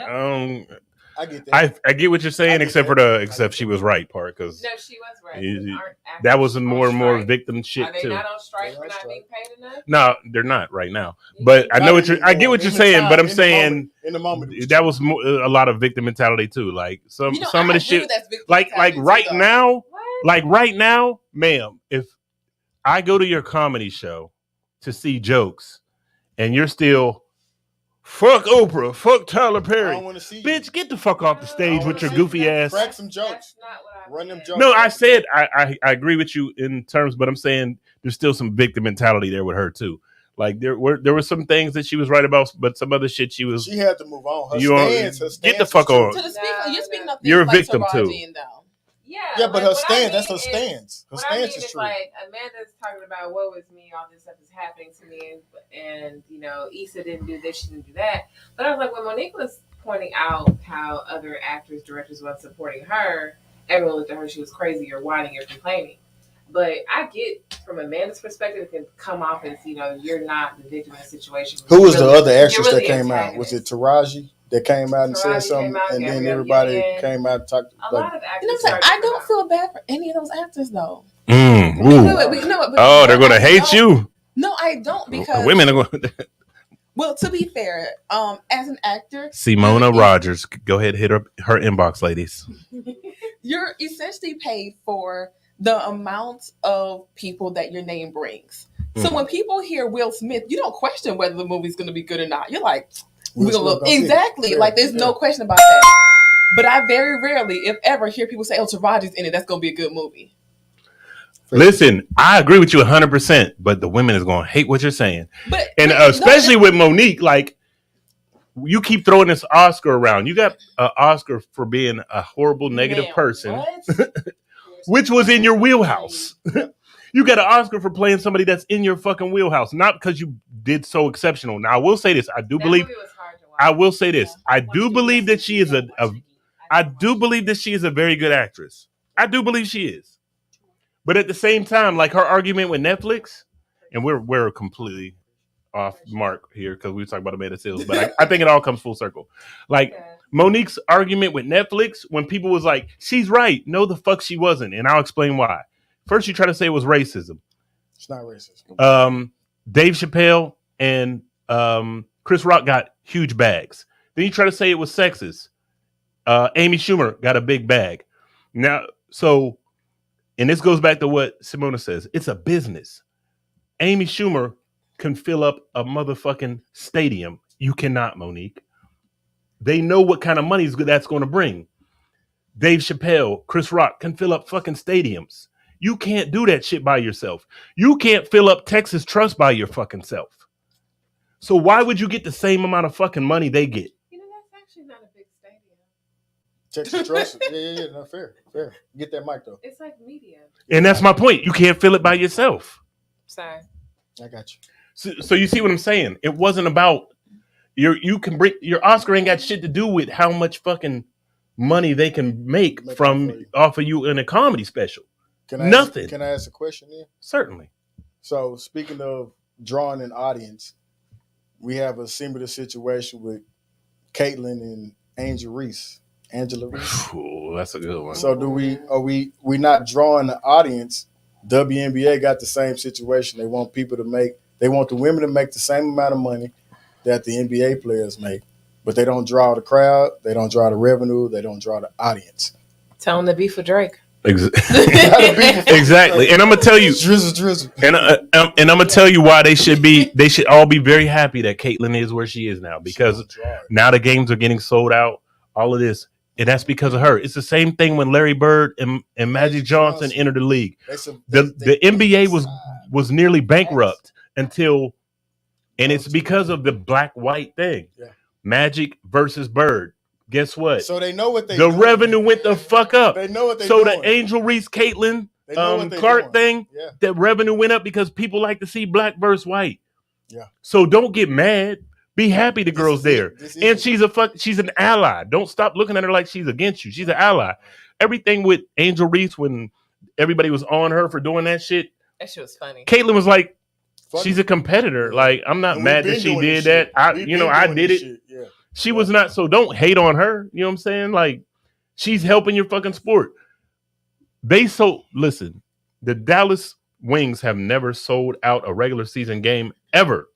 right. I get that. I get what you're saying, except she was right part because No, she was right. that was more and more victim shit Are they too. not on strike for not being paid enough? No, they're not right now. But I get what you're saying. But I'm saying in the moment that was a lot of victim mentality too. Like some of the shit. Like right now, ma'am. If I go to your comedy show to see jokes, and you're still. Fuck Oprah. Fuck Tyler Perry. I don't want to see you. Bitch, get the fuck off the stage with your goofy ass. Crack some jokes. Run them jokes. No, I said I agree with you in terms, but I'm saying there's still some victim mentality there with her too. Like there were some things that she was right about, but some other shit she had to move on. Her stance get the fuck on. You're speaking of you're a like victim too. Yeah, but her stance, that's her stance. Her stance is true. Like Amanda's talking about woe is me, all this stuff is happening to me, and Issa didn't do this, she didn't do that. But I was like, when Monique was pointing out how other actors, directors weren't supporting her, everyone looked at her, she was crazy or whining or complaining. But I get from Amanda's perspective, it can come off as you're not the victim of the situation. Who was the other actress that came out? Was it Taraji? That came out and said something, and then everybody came out and talked. A lot of actors. I don't feel bad for any of those actors, though. Oh, they're gonna hate you. No, I don't because women are going. Well, to be fair, as an actor, Simona Rogers, go ahead, hit her inbox, ladies. You're essentially paid for the amount of people that your name brings. So when people hear Will Smith, you don't question whether the movie's going to be good or not. You're like. Exactly. Like there's no question about that. But I very rarely, if ever, hear people say, "Oh, Taraji's in it. That's gonna be a good movie." Listen, I agree with you 100%, but the women is gonna hate what you're saying, especially with Monique. Like you keep throwing this Oscar around. You got an Oscar for being a horrible, negative person, which was in your wheelhouse. You got an Oscar for playing somebody that's in your fucking wheelhouse, not because you did so exceptional. Now I will say this: I do believe that she is I do believe that she is a very good actress. I do believe she is. But at the same time, like her argument with Netflix, and we're completely off mark here because we were talking about Amanda Seales, but I think it all comes full circle. Like Monique's argument with Netflix, when people was like, she's right. No, the fuck she wasn't. And I'll explain why. First, you try to say it was racism. It's not racism. Dave Chappelle and Chris Rock got huge bags. Then you try to say it was sexist. Amy Schumer got a big bag. Now, and this goes back to what Simona says. It's a business. Amy Schumer can fill up a motherfucking stadium. You cannot, Monique. They know what kind of money that's going to bring. Dave Chappelle, Chris Rock can fill up fucking stadiums. You can't do that shit by yourself. You can't fill up Texas Trust by your fucking self. So why would you get the same amount of fucking money they get? That's actually not a big stadium. Texas Trust? Yeah, no, fair. Get that mic, though. It's like media. And that's my point. You can't fill it by yourself. Sorry. I got you. So you see what I'm saying? It wasn't about your Oscar ain't got shit to do with how much fucking money they can make off of you in a comedy special. Nothing. Can I ask a question here? Certainly. So speaking of drawing an audience, we have a similar situation with Caitlyn and Angela Reese. Oh, that's a good one. So are we not drawing the audience? WNBA got the same situation. They want the women to make the same amount of money that the NBA players make, but they don't draw the crowd, they don't draw the revenue, they don't draw the audience. Tell them to be for Drake. Exactly. And I'm gonna tell you, drizzle. And I'm gonna tell you why they should all be very happy that Caitlyn is where she is now, because now the games are getting sold out. All of this, and that's because of her. It's the same thing when Larry Bird and Magic Johnson entered the league. The NBA was nearly bankrupt until, and it's because of the black-white thing. Yeah. Magic versus Bird. Guess what? So they know what the revenue went the fuck up. They know what they doing. The Angel Reese Caitlyn Clark thing, that revenue went up because people like to see black versus white. Yeah. So don't get mad. Be happy the girl's there. And she's an ally. Don't stop looking at her like she's against you. She's an ally. Everything with Angel Reese, when everybody was on her for doing that shit. That shit was funny. Caitlyn was like, she's a competitor. Like, I'm not mad that she did that. I did it. Yeah. She was not. So don't hate on her. You know what I'm saying? Like, she's helping your fucking sport. Listen, the Dallas Wings have never sold out a regular season game ever.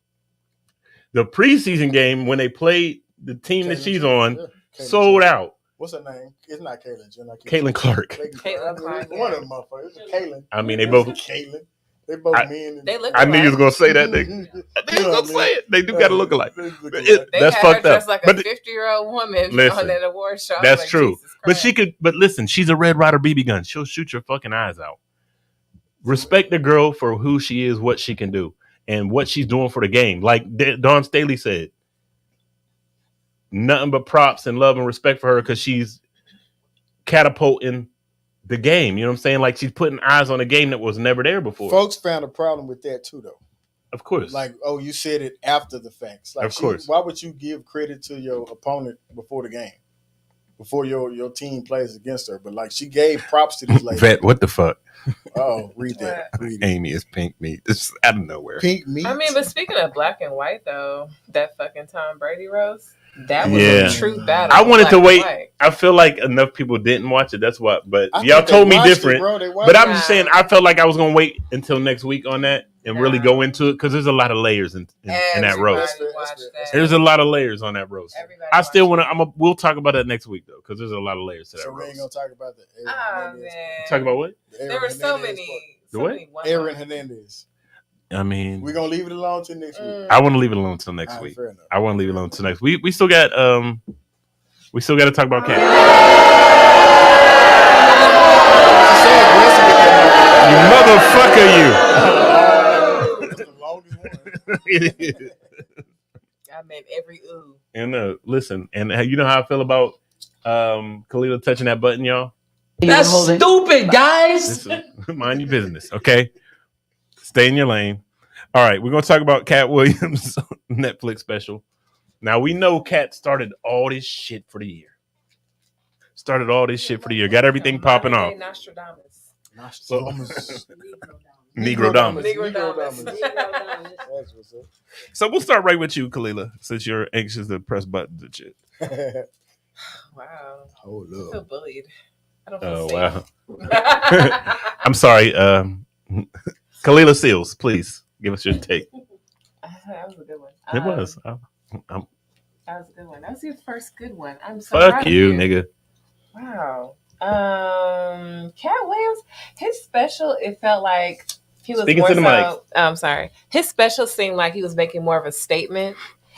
The preseason game, when they played the team that she's on, sold out. What's her name? It's not Caitlyn Jenner. Caitlin Clark. Caitlin Clark, One of them motherfuckers. It's Caitlyn. I mean, they both. Caitlyn. They both men. They look I knew you was alike. gonna say that. I knew you was gonna say it. They do gotta look alike. They That's had her fucked up. dressed like a 50-year-old woman Listen, on that award show. That's like, true. Jesus But Christ. but listen, she's a Red Ryder BB gun. She'll shoot your fucking eyes out. Respect the girl for who she is, what she can do, and what she's doing for the game. Like Dawn Staley said, nothing but props and love and respect for her because she's catapulting the game. You know what I'm saying? Like, she's putting eyes on a game that was never there before. Folks found a problem with that too, though. Of course. Like, oh, you said it after the facts. Like, Of course. Why would you give credit to your opponent before the game? Before your team plays against her? But, like, she gave props to this lady. Vet, what the fuck? Oh, read that. Read it. Amy is pink meat. This is out of nowhere. Pink meat. I mean, but speaking of black and white, though, that fucking Tom Brady roast, that was Yeah. a true battle. I wanted black to and wait. white. I feel like enough people didn't watch it. That's what. But I y'all think they told me watched it, different. bro. They watched But I'm it. just saying, I felt like I was gonna wait until next week on that and really Nah. go into it because there's a lot of layers in that Everybody roast. watched that. There's a lot of layers on that roast. Everybody I still watched want to. We'll talk about that next week though, because there's a lot of layers to that So we ain't roast. gonna talk about the Aaron Oh, Hernandez. man. Talk about what? The Aaron There were so Hernandez many. part. The So what? many Aaron Hernandez. I mean, We're gonna leave it alone till next week. I want to leave it alone until next All right, week. fair enough. I want to leave it alone until next week. We still got to talk about Katt. You motherfucker, you. That's the longest one. I meant every ooh. And listen, and you know how I feel about Khalila touching that button, y'all. That's stupid, guys. Mind your business, okay? Stay in your lane. All right, we're gonna talk about Katt Williams' Netflix special. Now we know Katt started all this shit for the year. Got everything popping off. Nostradamus. Negro Damas. Negrodamus. That's what's up. So we'll start right with you, Khalila, since you're anxious to press buttons and shit. Wow. Hold I feel up. bullied. I don't feel Oh safe. wow. I'm sorry. Khalila Seals, please give us your take. That was a good one. It was. That was a good one. That was your first good one. I'm so Fuck proud of you, nigga. Wow. Katt Williams, his special, it felt like he was Speaking more to the mic. I'm sorry. His special seemed like he was making more of a statement.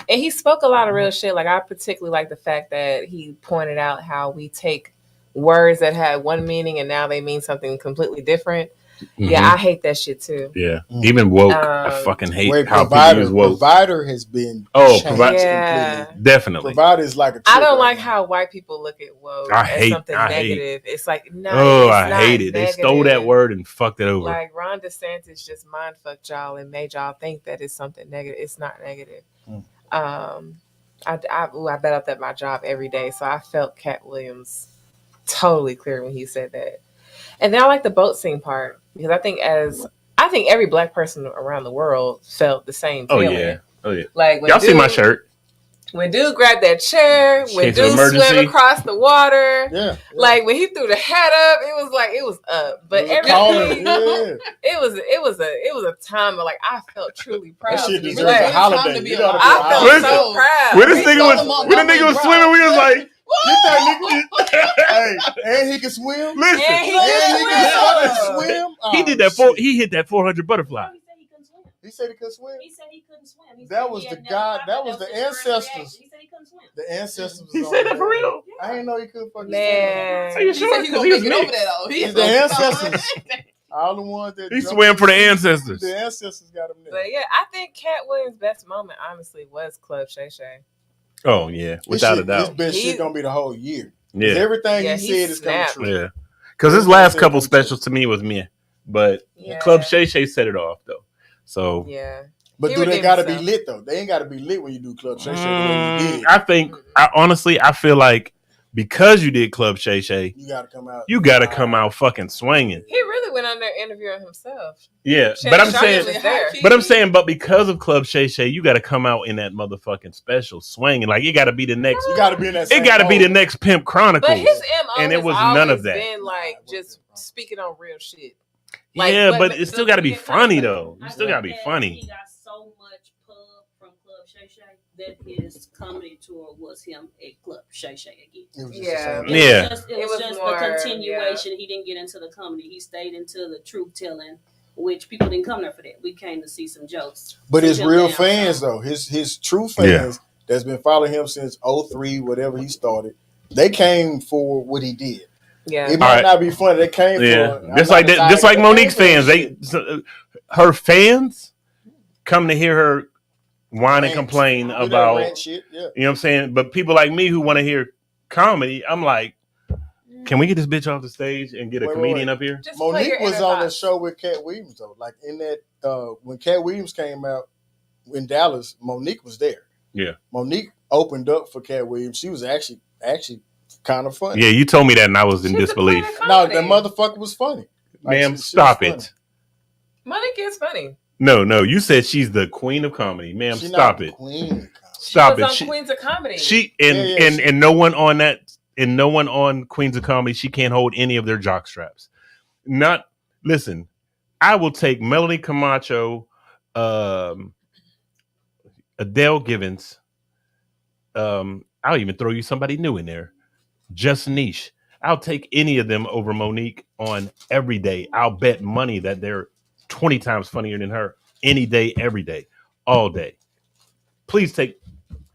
And he spoke a lot of real shit. Like, I particularly like the fact that he pointed out how we take words that had one meaning and now they mean something completely different. Yeah, I hate that shit too. Yeah. Even woke. I fucking hate Wait, how people use woke. provider has been Oh, changed Yeah. completely. Definitely. Provider is like a I trick don't right like now. how white people look at woke I as hate- something I hate- negative. It's like, no, Oh, it's I not hate it. They stole that negative. word and fucked it over. Like, Ron DeSantis just mind fucked y'all and made y'all think that it's something negative. It's not negative. I bet up at my job every day, so I felt Katt Williams totally clear when he said that. And then I like the boat scene part because I think every black person around the world felt the same Oh feeling. yeah. Oh yeah. Like when Y'all see my shirt. When dude grabbed that chair, when Case of dude emergency. swam across the water, Yeah. like when he threw the hat up, it was up. But everything, Yeah. it was a time of like I felt truly proud. That shit to be deserves a black. holiday. to be You gotta alive. be I felt Listen, so proud. When this He nigga stole was them on when the nigga was Montgomery swimming, we was like, Get that nigga. Hey, and he can swim. listen. And he And can he can swim. fucking swim. He Oh, did that shit. he hit that 400 butterfly. He said he couldn't swim. He said he could swim. He said he couldn't swim. He That said was he the had God- never- that was was the his first ancestors. reaction. He said he couldn't swim. The ancestors. Was He on said that for real. I didn't know he could fucking Are swim. you He sure? said he 'Cause gonna he was make it over mixed. there though. He It's the ancestors. All the ones that He jumped swam for the in ancestors. The ancestors got him there. But yeah, I think Katt Williams' best moment, honestly, was Club Shay Shay. Oh yeah, This without a shit- This doubt. best He- shit gonna be the whole year. 'Cause Yeah, everything Yeah, he he said is coming snapped. true. yeah. Because his last couple specials to me was meh, but Yeah. Club Shay Shay set it off though. So Yeah. But He do they redeemed gotta be himself. lit though? They ain't gotta be lit when you do Club Shay Shay the way you did. I think I feel like because you did Club Shay Shay, You gotta come out. you gotta come out fucking swinging. He really went on there interviewing himself. Yeah, Shannon but I'm Sharp saying, was there. but because of Club Shay Shay, you gotta come out in that motherfucking special swinging. Like, it gotta be the next. You gotta be in that. It gotta be the next Pimp Chronicles. But his MO and it was has none of always that. been like just speaking on real shit. Like, Yeah, but it still gotta be funny though. You still gotta be funny. He got so much pub from Club Shay Shay that his comedy tour was him at Club Shay Shay again. It was just Yeah. the same. Yeah. It was just more, the continuation. He didn't get into the comedy. He stayed into the truth telling, which people didn't come there for that. We came to see some jokes. But some his Tim real Downs fans songs. though, his true fans that's been following him since 03, whatever he started, they came for what he did. Yeah. It might Right. not be funny. They came Yeah, for just like that, just like Monique's fans. Her fans come to hear her whine and complain about. Shit. Yeah. You know what I'm saying? But people like me who want to hear comedy, I'm like, can we get this bitch off the stage and get a comedian up here? Just play Monique your was inner on the thoughts. show with Katt Williams though. Like in that when Katt Williams came out in Dallas, Monique was there. Yeah. Monique opened up for Katt Williams. She was actually kind of funny. Yeah, you told me that, and I was in She's a disbelief. queen of No, comedy. that motherfucker was funny. Like, Ma'am, she was stop funny. it. Monique is funny. No, you said she's the queen of comedy, ma'am. She Stop not it. Queen of comedy. Stop She was it. on Queens of Comedy. And no one on that, and no one on Queens of Comedy. She can't hold any of their jock straps. Listen. I will take Melanie Camacho, Adele Givens. I'll even throw you somebody new in there. Just Niche. I'll take any of them over Monique on every day. I'll bet money that they're 20 times funnier than her any day, every day, all day. Please take.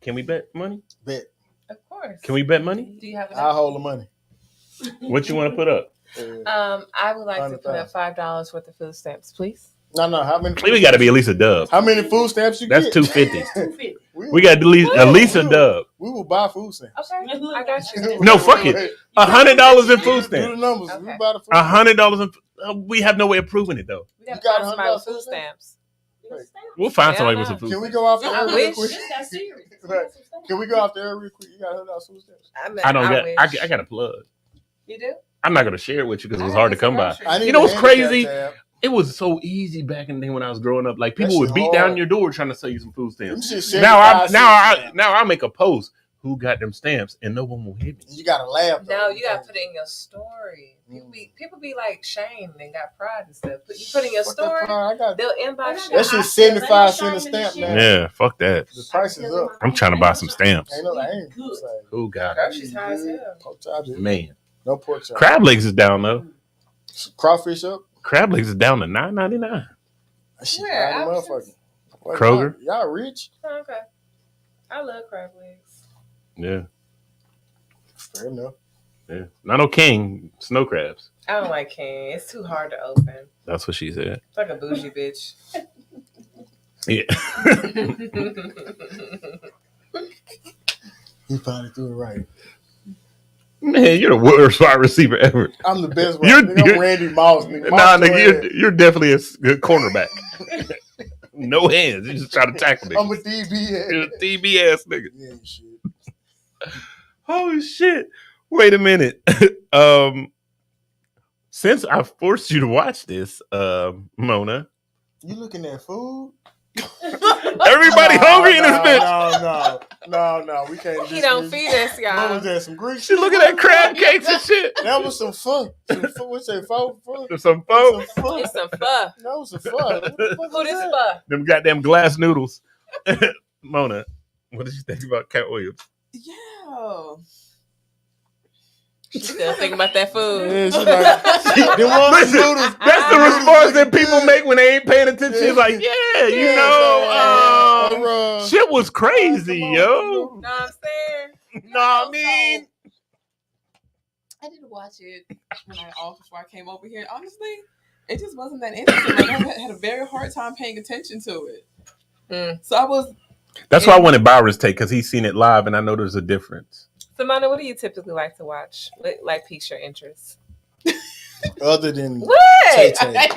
Can we bet money? Bet. Of course. Can we bet money? Do you have I'll hold the money. What you want to put up? I would like to put up $5 worth of food stamps, please. No. How many? We got to be at least a dub. How many food stamps you That's get? $250. We got at least a dub. We will buy food stamps. Okay, I got you. No, fuck it. $100 in food Do the stamps. numbers. Okay. We buy the food stamps. $100 in. We have no way of proving it though. We got You got to find somebody with $100 food stamps. We'll find Yeah, somebody I with know. some food. Can we go off the I air real wish. quick? Just got serious. Right. Can we go off the air real quick? You got $100 food stamps. I don't get. wish. I got a plug. You do? I'm not gonna share it with you because it was hard to come by. I need You know a what's handicap crazy? tab. It was so easy back in the day when I was growing up. Like That people would shit beat hard. down your door trying to sell you some food Them stamps. shit Now 75 I make a post. Who got them stamps and no one will hit me. You gotta laugh. though. No, you got to put it in your story. People be like shamed and got pride and stuff. You put in your Fuck that story, pride. I got they'll inbox you. that shit 75 cents a stamp now. Yeah, fuck that. The price is up. I'm trying to buy some stamps. Ain't no, I ain't. Who got it? Groceries high as hell. Pork chops, Man, no pork chops. crab legs is down though. Crawfish up. Crab legs is down to $9.99. That shit Where? high as a motherfucker. What, Kroger. Y'all rich? Oh, okay. I love crab legs. Yeah, Fair enough. yeah. Not no king. Snow crabs. I don't like king. It's too hard to open. That's what she said. It's like a bougie bitch. Yeah. He probably threw it right. Man, you're the worst wide receiver ever. I'm the best. You're- Nigga, I'm you're- Randy Moss. Nigga. Nah, Moss nigga, you're definitely a good cornerback. No hands. You just try to tackle I'm a niggas. DB. You're a DB ass nigga. Yeah, shit. Holy shit. Wait a minute. Since I forced you to watch this, Mona, You looking at food? everybody hungry in this bitch. No. We can't. He don't feed us, What y'all. was that? Some Greek She shit? looking at crab cakes and shit. That was some fun. What's that? Fun? There's some folks. Some fun. It's some pho. That was some fun. What the fuck Who was this that? pho? Them goddamn glass noodles. Mona, what did you think about Katt Williams? Yeah. She's still thinking about that food. Yeah, she like, them ones Listen, noodles. that's the response that people make when they ain't paying attention. It's like, yeah, you know, shit was crazy, yo. Know what I'm saying? No, I mean, I didn't watch it when I off before I came over here. Honestly, it just wasn't that interesting. Like, I had a very hard time paying attention to it. So I was. that's why I wanted Byron's take because he's seen it live, and I know there's a difference. Simona, what do you typically like to watch? What like piques your interest? Other than What? Tay-Tay.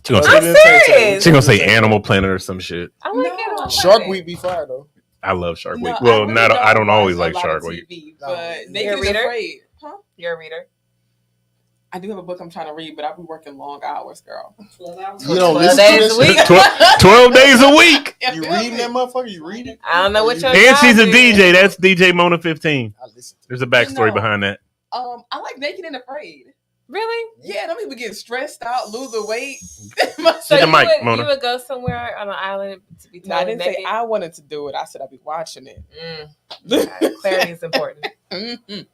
She gonna I'm say, serious. she gonna say Animal Planet or some shit. I like No. Animal Shark Planet. Week be fire though. I love Shark No, Week. Well, really I don't always watch like a lot Shark of Week. TV, No. but You're Naked a and reader? Afraid. Huh? You're a reader. I do have a book I'm trying to read, but I'll be working long hours, girl. 12 hours. You don't 12 listen days to a that week. 12 days a week. Yeah, You feel reading me? that motherfucker? You reading? I don't know what your And she's a job is. DJ. That's DJ Mona 15. I listen to There's a backstory No. behind that. I like Naked and Afraid. Really? Yeah, them people get stressed out, losing weight. So Get the you mic, would, Mona. you would go somewhere on an island to be No, I totally didn't say naked? I wanted to do it. I said I'd be watching it. Okay, clarity is important. Mhm.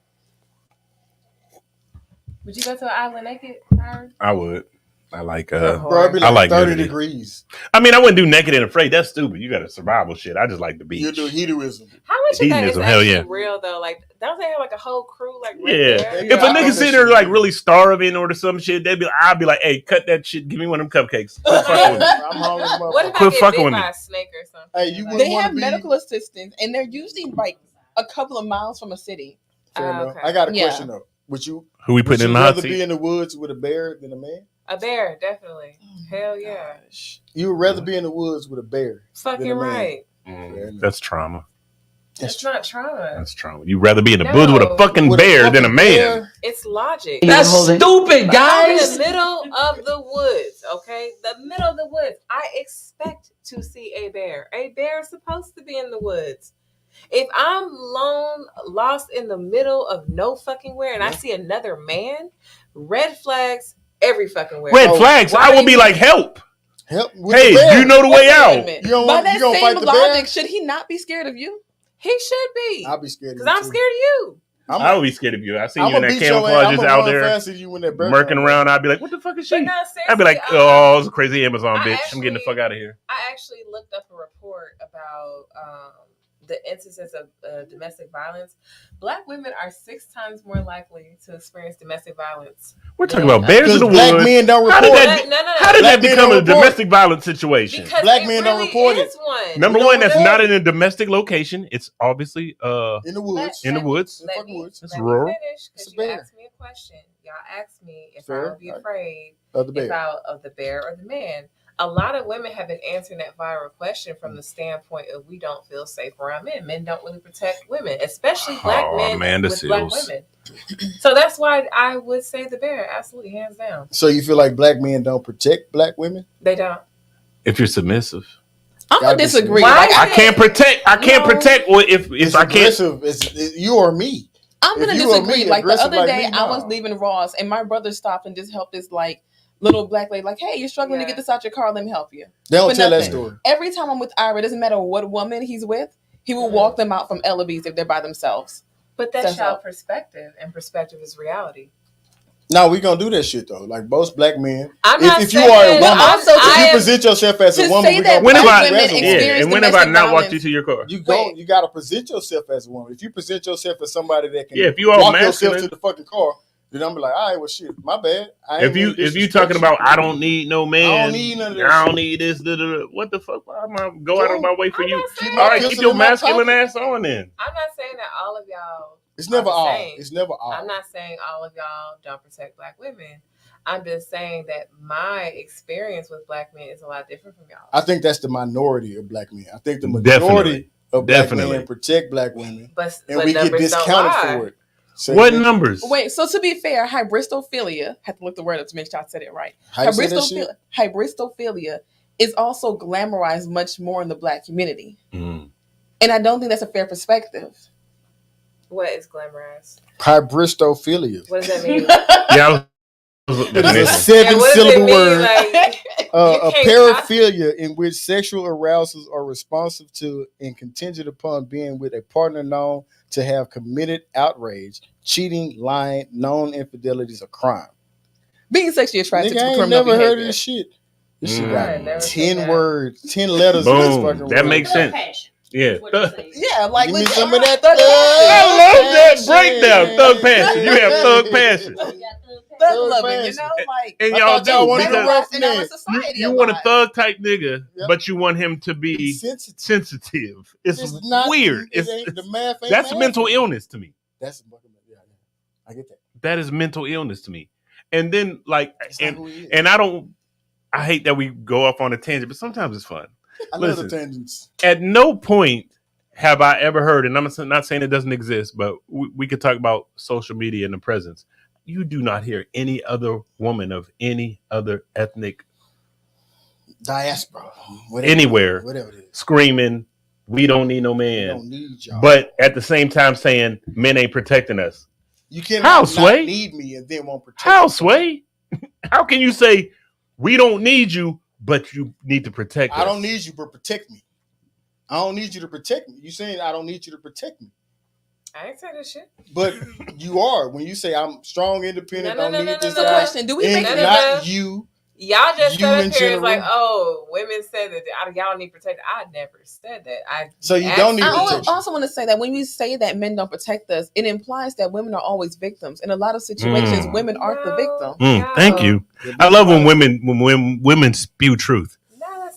Would you go to an island naked, Howard? I would. I like Oh, Bro, it'd be I like like 30 nudity. degrees. I mean, I wouldn't do Naked and Afraid. That's stupid. You got a survival shit. I just like the beach. You do hedoism. How much of that is Hedonism, hell actually yeah. real though? Like, don't they have like a whole crew like right Yeah. there? If a I nigga think sit that there shit- like really starving or some shit, I'd be like, hey, cut that shit. Give me one of them cupcakes. Quit fucking with me. I'm hungry as a What if motherfucker. Quit I get fucking bit with by me. a snake or something? Hey, you Like, wouldn't They want have to be. medical assistants, and they're usually like a couple of miles from a city. Fair enough. okay. I got a Yeah. question though. Would you Who we putting in the hot rather be seat? in the woods with a bear than a man? A bear, definitely. Hell yeah. Gosh. You would rather be in the woods with a bear. Fucking Than a man. right. That's trauma. It's not trauma. That's trauma. You'd rather be in the No. woods with a fucking With a bear than a fucking man. bear? It's logic. That's stupid, I'm in the guys. middle of the woods, okay? The middle of the woods. I expect to see a bear. A bear is supposed to be in the woods. If I'm lost in the middle of no fucking where, and I see another man, red flags every fucking where. Red Oh, flags. why I do would be you- like, help. Help with Hey, the bear. you know the way Wait a out. minute. You don't By want- that you gonna same fight the bear? logic, should he not be scared of you? He should be. I'll be scared of Because you I'm too. scared of you. I would be scared of you. I seen I'm you in gonna that beat your ass. camouflage I'm just gonna out run there faster than you when that bear murking comes. around. I'd be like, what the fuck is But she? no, I'd be like, seriously, oh, it's a crazy Amazon I bitch. I'm getting the actually- fuck out of here. I actually looked up a report about the instances of domestic violence. Black women are 6 times more likely to experience domestic violence. We're talking about bears in Because the black woods. men don't How report. did that, No. how did Black that men become a don't report. domestic violence situation? Because Black it men don't really report it. is one. Number You know one, that's what? not in a domestic location. It's obviously In the woods. in the woods. In the fucking woods. It's Let rural. me finish It's because a you bear. asked me a question. Y'all asked me if Fair. I would be afraid Of the bear. of the bear or the man. A lot of women have been answering that viral question from the standpoint of we don't feel safe around men. Men don't really protect women, especially black Oh, men Amanda with black Seals. women. So that's why I would say the bear, absolutely, hands down. So you feel like black men don't protect black women? They don't. If you're submissive, I'm Gotta gonna be disagree. Why? Like, I can't protect. I can't No. protect. Or if It's I can't, aggressive. It's you or me. I'm If gonna you or disagree. me Like the aggressive other like day, me, I was no. leaving Ross, and my brother stopped and just helped this like little black lady. Like, hey, you're struggling to Yeah. get this out your car. Let me help you. They don't But tell that nothing. story. Every time I'm with Ira, it doesn't matter what woman he's with, he will walk them out from Ellaby's if they're by themselves. But that's That's y'all all. perspective, and perspective is reality. No, we gonna do that shit though. Like most black men, I'm not if you are a saying- woman, also, if you I am- present yourself as a to woman, say we that gonna When have black I- women aggressive. yeah, experience and when have I domestic not walked violence. you to your car? You go. Wait. You gotta present yourself as a woman. If you present yourself as somebody that can Yeah, if you all walk masculine- yourself to the fucking car, then I'm be like, all right, well, shit, my bad. I ain't If you mean to if you disrespect talking about I don't need no man, I don't need none of that I don't shit. need this. What the fuck? Why am I go out of my way for I'm you? not saying- All right, Keep keep my your pistol in my masculine pocket. ass on then. I'm not saying that all of y'all. It's never are the all. same. It's never all. I'm not saying all of y'all don't protect black women. I'm just saying that my experience with black men is a lot different from y'all. I think that's the minority of black men. I think the Definitely. majority of black Definitely. men protect black women, but and we get numbers don't discounted lie. for it. So What you- numbers? Wait, so to be fair, hybristophilia, had to look the word up to make sure I said it right. How you say that shit? Hybristophilia is also glamorized much more in the black community. Mm. And I don't think that's a fair perspective. What is glamorized? Hybristophilia. What does that mean? Yeah, I was It is a definition. seven what does it syllable mean? word. Like, A can't paraphilia in which sexual arousals are responsive to and contingent upon being with a partner known to have committed outrage, cheating, lying, known infidelities, or crime. Being sexually attracted Nigga, to I ain't criminal never heard behavior. of this shit. This Mm. shit I ain't never got seen 10 that. words, 10 letters in this Boom. fucking That word. makes sense. Passion. Yeah. Is what you're saying. Yeah, like Give me with some of that thug I love that passion. breakdown. Thug passion. You have thug passion. You got thug thug Thug loving, you passion. know, like And I y'all thought y'all do. wanted to Because rough in our neck. society. you a want a lot. thug type nigga, Yep. but you want him to be Sensitive. sensitive. It's not weird. It ain't, the math ain't That's math. mental illness to me. That's yeah. I get that. That is mental illness to me. And then like That's not who he is. and I hate that we go off on a tangent, but sometimes it's fun. I love the listen. tangents. At no point have I ever heard, and I'm not saying it doesn't exist, but we could talk about social media and the presence. You do not hear any other woman of any other ethnic diaspora, anywhere, whatever it is, screaming, "We don't need no man." We don't need y'all. But at the same time saying men ain't protecting us. You cannot Sway? Need me and then won't protect How, me. Sway? How can you say we don't need you, but you need to protect us? I don't need you, but protect me. I don't need you to protect me. You saying I don't need you to protect me. I ain't say that shit. But you are. When you say I'm strong, independent, don't need this guy. The question, do we make it not you? Y'all just you said in it's like, oh, women said that y'all need protection. I never said that. So you don't need protection. I also want to say that when you say that men don't protect us, it implies that women are always victims. In a lot of situations, women aren't the victim. Thank you. I love when women spew truth. No,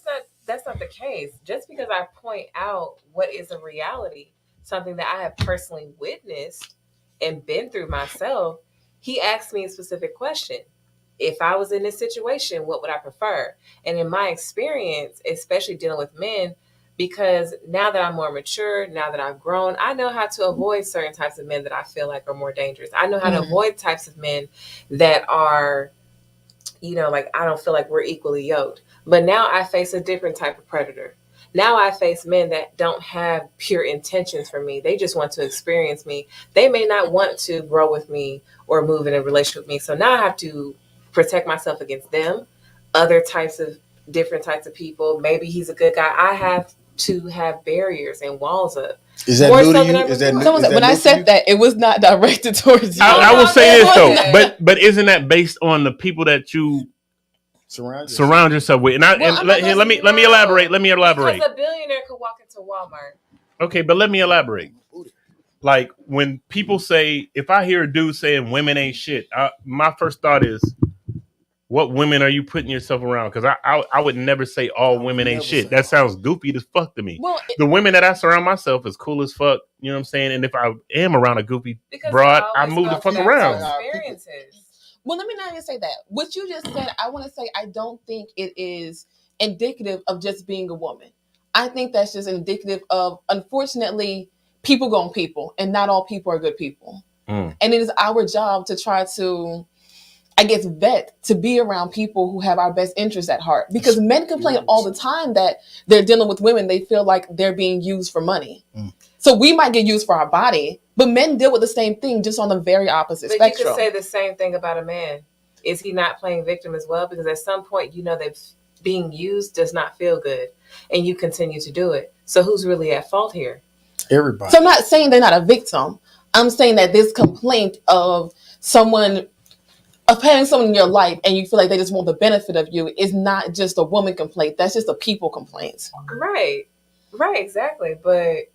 that's not the case. Just because I point out what is a reality, something that I have personally witnessed and been through myself, he asked me a specific question. If I was in this situation, what would I prefer? And in my experience, especially dealing with men, because now that I'm more mature, now that I've grown, I know how to avoid certain types of men that I feel like are more dangerous. I know how to avoid types of men that are, like I don't feel like we're equally yoked. But now I face a different type of predator. Now I face men that don't have pure intentions for me. They just want to experience me. They may not want to grow with me or move in a relationship with me. So now I have to protect myself against them, different types of people. Maybe he's a good guy. I have to have barriers and walls up. Is that new to you? Is that when I said that, it was not directed towards you. I will say this though, but isn't that based on the people that you surround yourself with? And let me elaborate. Let me elaborate. Because a billionaire could walk into Walmart. Okay, but let me elaborate. Like when people say, if I hear a dude saying women ain't shit, my first thought is, what women are you putting yourself around? Because I would never say all women ain't shit. That sounds goofy as fuck to me. Well, the women that I surround myself is cool as fuck. You know what I'm saying? And if I am around a goofy broad, I move the fuck around. Well, let me not even say that. What you just said, I want to say I don't think it is indicative of just being a woman. I think that's just indicative of, unfortunately, people go on people, and not all people are good people. And it is our job to try to, I guess, vet to be around people who have our best interests at heart. Because men complain all the time that they're dealing with women. They feel like they're being used for money. So we might get used for our body, but men deal with the same thing, just on the very opposite spectrum. You could say the same thing about a man. Is he not playing victim as well? Because at some point, that being used does not feel good, and you continue to do it. So who's really at fault here? Everybody. So I'm not saying they're not a victim. I'm saying that this complaint of having someone in your life and you feel like they just want the benefit of you is not just a woman complaint. That's just a people complaint. Right, exactly. But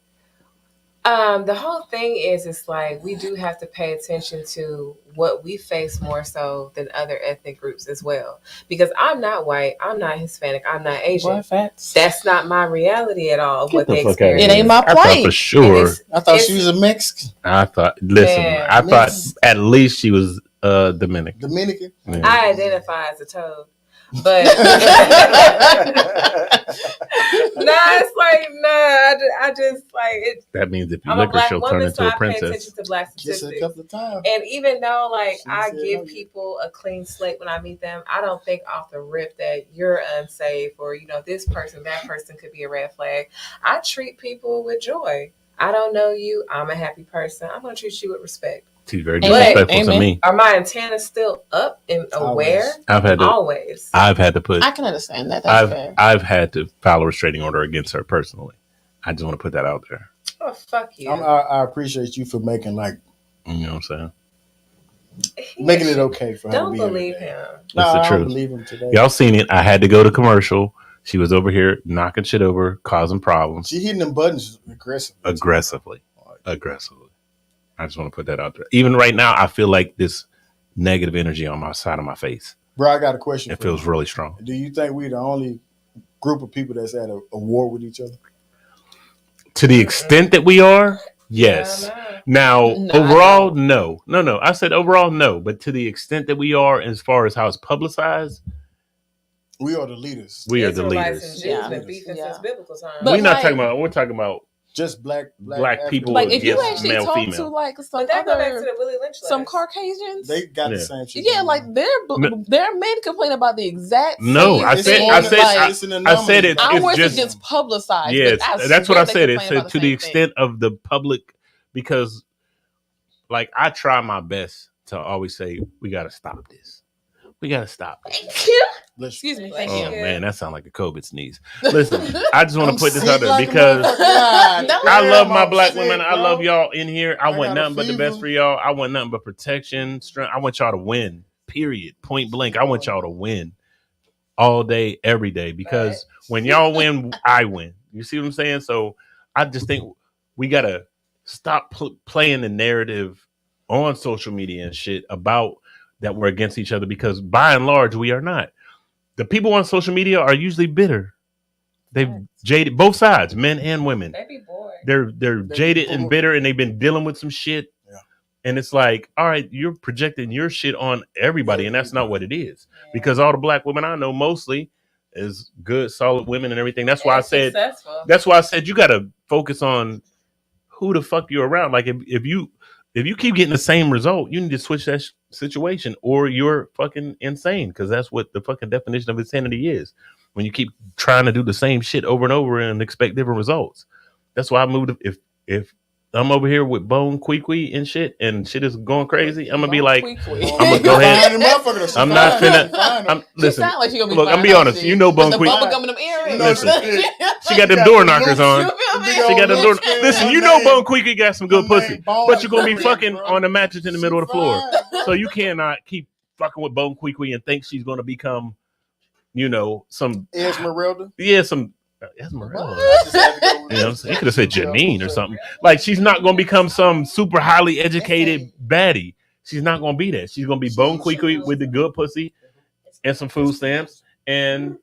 the whole thing is, it's like we do have to pay attention to what we face more so than other ethnic groups as well. Because I'm not white, I'm not Hispanic, I'm not Asian. That's not my reality at all. What they experience. It ain't my plight. I thought for sure. I thought she was a Mexican. I thought at least she was Dominican. Yeah. I identify as a toad. But it's like I just like it. That means if you liquor, she'll turn into a princess. I pay attention to Black statistics. Just a couple of times. And even though I give people a clean slate when I meet them, I don't think off the rip that you're unsafe or this person, that person could be a red flag. I treat people with joy. I don't know you. I'm a happy person. I'm gonna treat you with respect. She's very disrespectful to me. Are my antennas still up and aware? Always. I've had to put. I can understand that. That's fair. I've had to file a restraining order against her personally. I just want to put that out there. Oh, fuck you! I appreciate you for making you know what I'm saying. Making it okay for her. Don't believe him. No, the I truth. don't believe him today. Y'all seen it? I had to go to commercial. She was over here knocking shit over, causing problems. She hitting them buttons aggressively. I just want to put that out there. Even right now, I feel like this negative energy on my side of my face. Bro, I got a question. It feels really strong. Do you think we're the only group of people that's at a war with each other? To the extent that we are, yes. Now, overall, no. I said overall, no. But to the extent that we are, as far as how it's publicized, we are the leaders. We are the leaders. Been beefing since biblical times. We're not talking about. We're talking about Just black people Like if you against actually male, talk female. to like some But that go back to other the Willie Lynch some letters. Caucasians, they got the Yeah. same shit. yeah, like their men complain about the exact No, same I thing. said it's ours just is just publicized. yes, but that's what swear I they said. It complain said about to the same extent of the public, because like I try my best to always say we got to stop this. We got to stop it. Thank you. Excuse me. Thank Oh you. man, that sounds like a COVID sneeze. Listen, I just want to put this out there like because I love my black sick, women. I bro. love y'all in here. I want got a nothing but the best fever. for y'all. I want nothing but protection, strength. I want y'all to win. Period. Point blank. I want y'all to win all day, every day. Because when y'all win, I win. You see what I'm saying? So I just think we gotta stop playing the narrative on social media and shit about that we're against each other, because by and large we are not. The people on social media are usually bitter. They've jaded both sides, men and women. They be bored. They're jaded and bitter, and they've been dealing with some shit. Yeah. And it's like, all right, you're projecting your shit on everybody, and that's not what it is. Because all the black women I know mostly is good, solid women and everything. That's why I said. Successful. That's why I said you got to focus on who the fuck you're around. Like if you keep getting the same result, you need to switch that situation, or you're fucking insane. Because that's what the fucking definition of insanity is. When you keep trying to do the same shit over and over and expect different results. That's why I moved. If I'm over here with Bone Queequee and shit is going crazy, I'm gonna be like, I'm gonna go ahead. I'm not finna. Listen, sound like she gonna be look, fine, I'm be don't honest. she? You know Bone With the Queequee. bubble gum in them earrings. Listen, she got them door knockers on. She got them door. Listen, you know Bone Queequee got some good pussy, but you're gonna be fucking on the mattress in the middle of the floor. So you cannot keep fucking with Bone Queequee and think she's gonna become, some Esmeralda. Yeah, some Esmeralda. You know, you could have said Janine or something. Like, she's not gonna become some super highly educated baddie. She's not gonna be that. She's gonna be Bone Queequee with the good pussy and some food stamps and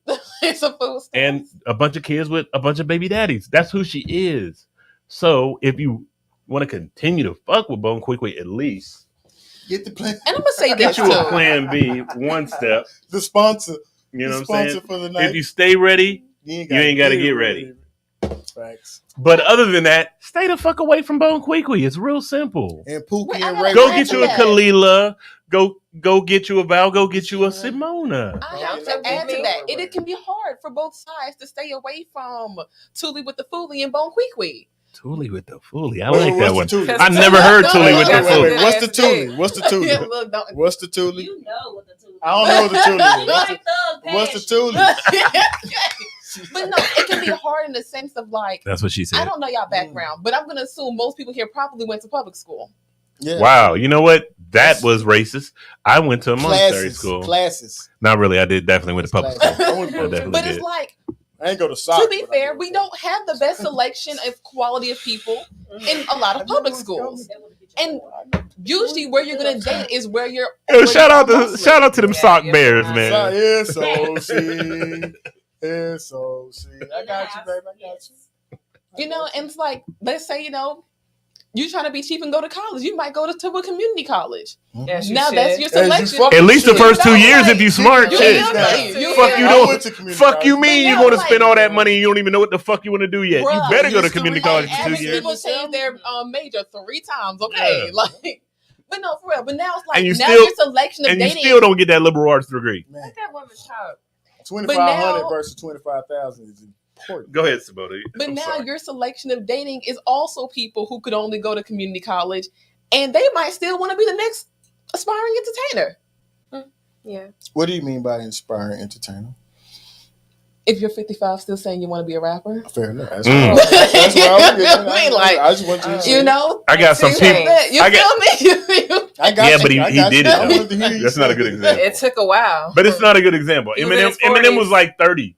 a bunch of kids with a bunch of baby daddies. That's who she is. So if you want to continue to fuck with Bone Queequee, at least get the plan. And I'm gonna say get this you too. a plan B, one step. The sponsor. You know the what I'm saying? For the night. If you stay ready, you ain't got to get ready. Facts. But other than that, stay the fuck away from Bone Queequee. It's real simple. And Pookie and Ray. Go get you a Kalila. Go get you a Val. Go get you a Simona. I have to add to that. It can be hard for both sides to stay away from Tuli with the Foolie and Bone Queequee. Tuli with the Foolie. I like that one. Tuli? I never heard Tuli with the Foolie. What's the Tuli? What's the Tuli? What's the Tuli? You know what the Tuli is. I don't know what the Tuli is. What's the Tuli? But no, it can be hard in the sense of like. That's what she said. I don't know y'all background, but I'm gonna assume most people here probably went to public school. Yeah. Wow. You know what? That was racist. I went to a monastery school. Classes. Not really. I definitely went to public school. But it's like. I ain't go to soccer. To be fair, we don't have the best selection of quality of people in a lot of public schools. And usually where you're gonna date is where you're shout out to them sock bears, man. It's OC. It's OC. I got you, baby. I got you. You know, and it's like, let's say, you trying to be cheap and go to college. You might go to a community college. Yes, now that's your selection. At least the first 2 years if you smart. Shit. Fuck you mean you're going to spend all that money and you don't even know what the fuck you want to do yet. You better go to community college for 2 years. People change their major 3 times. Okay. Yeah. But no, for real. But now it's like, and your selection of dating. And you dating. still don't get that liberal arts degree. Let that woman talk. 2,500 versus 25,000 is important. Go ahead, Sabota. But now your selection of dating is also people who could only go to community college, and they might still want to be the next aspiring entertainer. Yeah. What do you mean by inspiring entertainer? If you're 55, still saying you want to be a rapper, fair enough. That's where I just want you to I got some people. You feel me? I got but he did it. That's not a good example. It took a while, but it's not a good example. Eminem was like 30.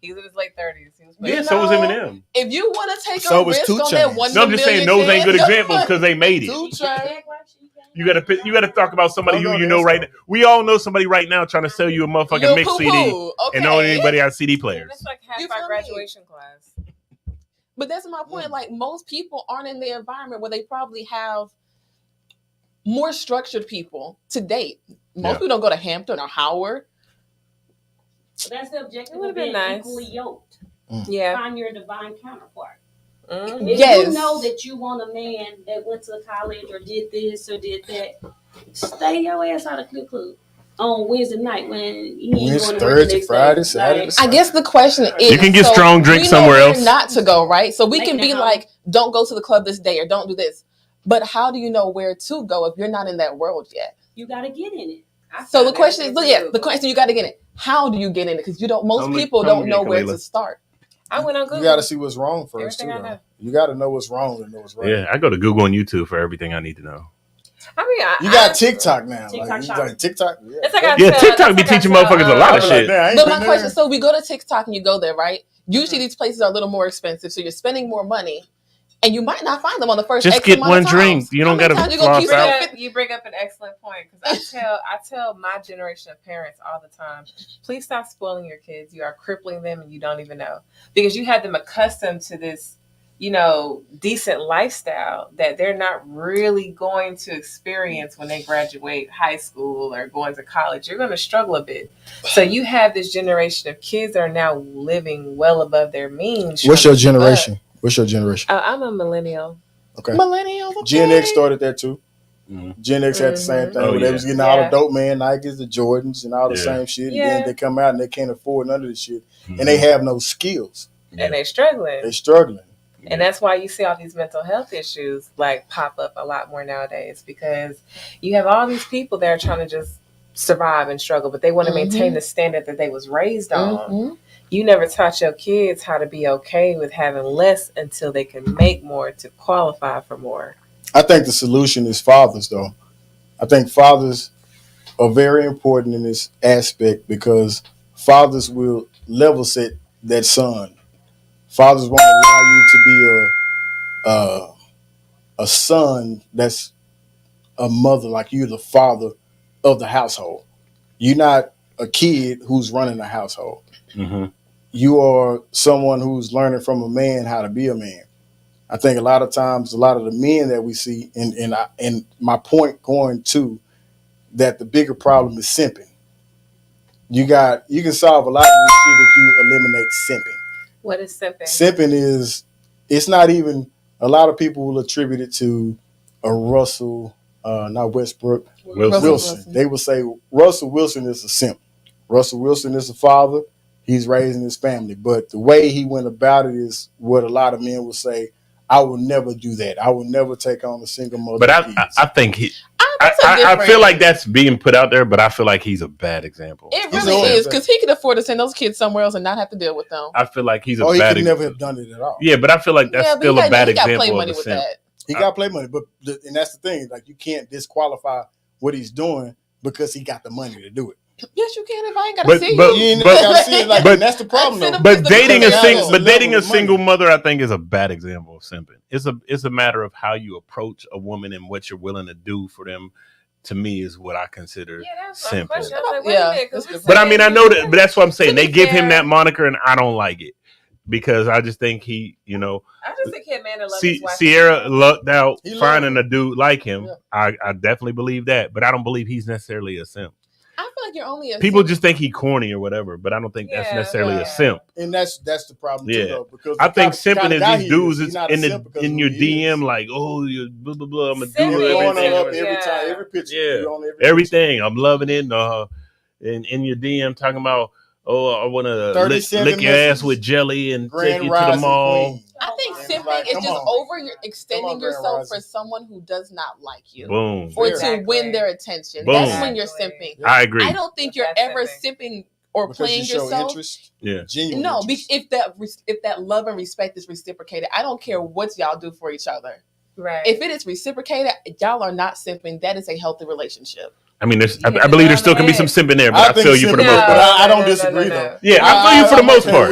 He was in his late 30s. Yeah, so was Eminem. If you want to take a risk on that one, no, I'm just saying those ain't good examples because they made it. You gotta talk about somebody who you know right now. We all know somebody right now trying to sell you a motherfucking mix CD and don't anybody have CD players. That's like half our graduation class. But that's my point. Like, most people aren't in the environment where they probably have more structured people to date. Most people don't go to Hampton or Howard. But that's the objective. It would have been being nice. equally yoked. Yeah. Find your divine counterpart. If Yes. you know that you want a man that went to college or did this or did that, stay your ass out of Club Club on Wednesday night when you ain't going to work the Thursday, next Friday, day. Saturday, Like, Sunday. I guess the question is, You can get so strong drink we know somewhere where else. not to go, right? So we Make can it be home. like, don't go to the club this day or don't do this. But how do you know where to go if you're not in that world yet? you got to get in it. So the question is, the question you got to get in. How do you get in it? Because most people don't know where to start. I went on Google. You got to see what's wrong first, too. Everything I know. You got to know what's wrong to know what's right. Yeah, I go to Google and YouTube for everything I need to know. I mean, You got TikTok now. TikTok shop. Like TikTok. Yeah. It's like I Yeah, tell- TikTok it's be like I teaching tell, motherfuckers a lot of I'm shit. like, "Damn, I ain't But been my there." question, so we go to TikTok and you go there, right? Usually these places are a little more expensive, so you're spending more money, and you might not find them on the first. Just X get amount one of drink. times. You don't How many gotta times you gonna floss keep out. spending You bring up an excellent point because I tell my generation of parents all the time, please stop spoiling your kids. You are crippling them and you don't even know, because you had them accustomed to this, decent lifestyle that they're not really going to experience when they graduate high school or going to college. You're going to struggle a bit. So you have this generation of kids that are now living well above their means. What's your generation? What's your generation? I'm a millennial. Okay. millennials. Okay. Gen X started that too. Mhm. Gen X had the same thing. Oh, where yeah. they was getting all the Yeah. dope man Nikes, the Jordans, and all the Yeah. same shit. Yeah. And then they come out and they can't afford none of this shit. Mhm. And they have no skills. And they're struggling. They're struggling. And that's why you see all these mental health issues like pop up a lot more nowadays, because you have all these people that are trying to just survive and struggle, but they want to maintain the standard that they was raised on. You never taught your kids how to be okay with having less until they can make more to qualify for more. I think the solution is fathers, though. I think fathers are very important in this aspect because fathers will level set that son. Fathers won't allow you to be a son that's a mother, like you're the father of the household. You're not a kid who's running the household. Mm-hmm. You are someone who's learning from a man how to be a man. I think a lot of times, a lot of the men that we see, and my point going to that the bigger problem is simping. You can solve a lot of this shit if you eliminate simping. What is simping? Simping is, it's not even, a lot of people will attribute it to a Russell, not Westbrook, Wilson. They will say Russell Wilson is a simp. Russell Wilson is a father. He's raising his family. But the way he went about it is what a lot of men will say, I will never do that. I will never take on a single mother. But I think I feel like that's being put out there, but I feel like he's a bad example. It really is, because he could afford to send those kids somewhere else and not have to deal with them. I feel like he's a he bad could example. never have done it at all. Yeah, but I feel like that's still a bad example play of money a with simp. that. He got play money, and that's the thing. Like, you can't disqualify what he's doing because he got the money to do it. Yes, you can if I ain't got to see you ain't gotta see it. Like, and that's the problem, though. But dating dating a single mother, I think, is a bad example of simping. It's a matter of how you approach a woman and what you're willing to do for them. To me, is what I consider simping. But I mean, I know that, but that's what I'm saying. They give him that moniker, and I don't like it because I just think I just think him, man, love his wife. Sierra lucked out finding a dude like him. Yeah. I definitely believe that, but I don't believe he's necessarily a simp. I feel like you're only a people just think he corny or whatever, but I don't think that's necessarily a simp. And that's the problem too, though. Because I think simping is these dudes is in your DM like, oh, you blah blah blah. I'm gonna do everything every time, every picture, everything. I'm loving it. In your DM talking about, oh, I want to lick your ass with jelly and take you to the mall. Queen. I think simping is just extending yourself for someone who does not like you. Boom. Or to win their attention. Boom. That's when you're simping. I agree. I don't think you're ever simping or because playing you show yourself. Interest, genuine interest. If that love and respect is reciprocated, I don't care what y'all do for each other. Right. If it is reciprocated, y'all are not simping. That is a healthy relationship. I mean, I believe there still can be some simping there, but I feel you for the most part. I don't disagree, though. Yeah, I feel you for the most part.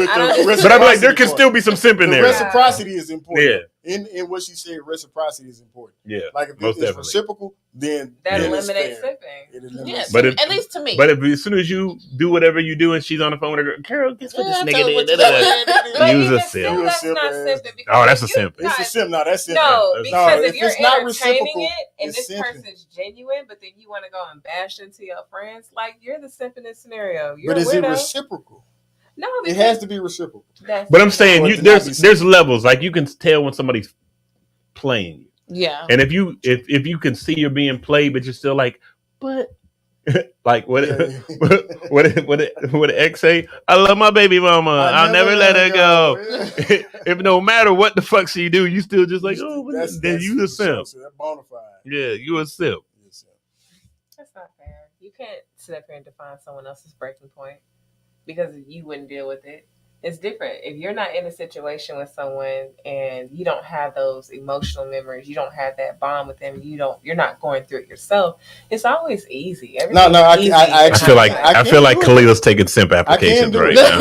But I'm like, there can still be some simping there. Reciprocity is important. Yeah. In what she said, reciprocity is important. Yeah. Like, if it's reciprocal, then that then eliminates simping. Yes, at least to me. But as soon as you do whatever you do and she's on the phone with her, Carol, guess what this nigga did? Use a simp. That's not simping. Oh, that's a simp. It's a simp. No, that's simping. No, because if you're it's not entertaining reciprocal, it and this simping. person's genuine, but then you want to go and bash into your friends, like, you're the simp in this scenario. You're but a is it weirdo. reciprocal? No, It has to be reciprocal. But I'm saying there's levels. Like you can tell when somebody's playing you. Yeah. And if you can see you're being played, but you're still like, but like what the ex say? I love my baby mama. I'll never let her go. If no matter what the fuck she do, you still just like, then you a simp. That bona fide. Yeah, you a simp. That's not fair. You can't sit up here and define someone else's breaking point because you wouldn't deal with it. It's different. If you're not in a situation with someone and you don't have those emotional memories, you don't have that bond with them, you're not going through it yourself. It's always easy. I feel like Khalila's taking simp applications right now.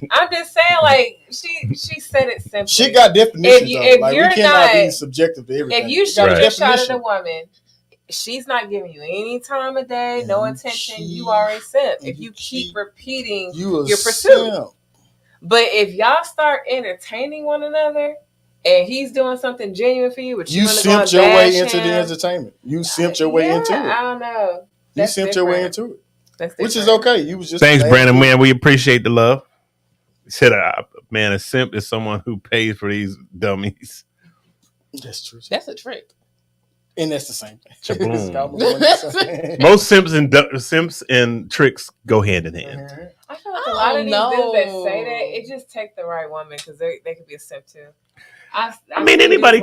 I'm just saying, like she said it simply. She got definitions. If we cannot be subjective to everything. If you shoot your shot at a woman, she's not giving you any time of day, no attention. You are a simp. If you keep repeating your pursuit. Simp. But if y'all start entertaining one another and he's doing something genuine for you, but you simped your way into the entertainment. You simped your way into it. I don't know. You simped your way into it. Which is okay. You was just thanks, Brandon. Man, we appreciate the love. He said, man, a simp is someone who pays for these dummies. That's true. That's a trick. And that's the same thing. Most simps and tricks go hand in hand. I feel like a lot of these dudes that say that, it just take the right woman because they could be a simp too. I mean, anybody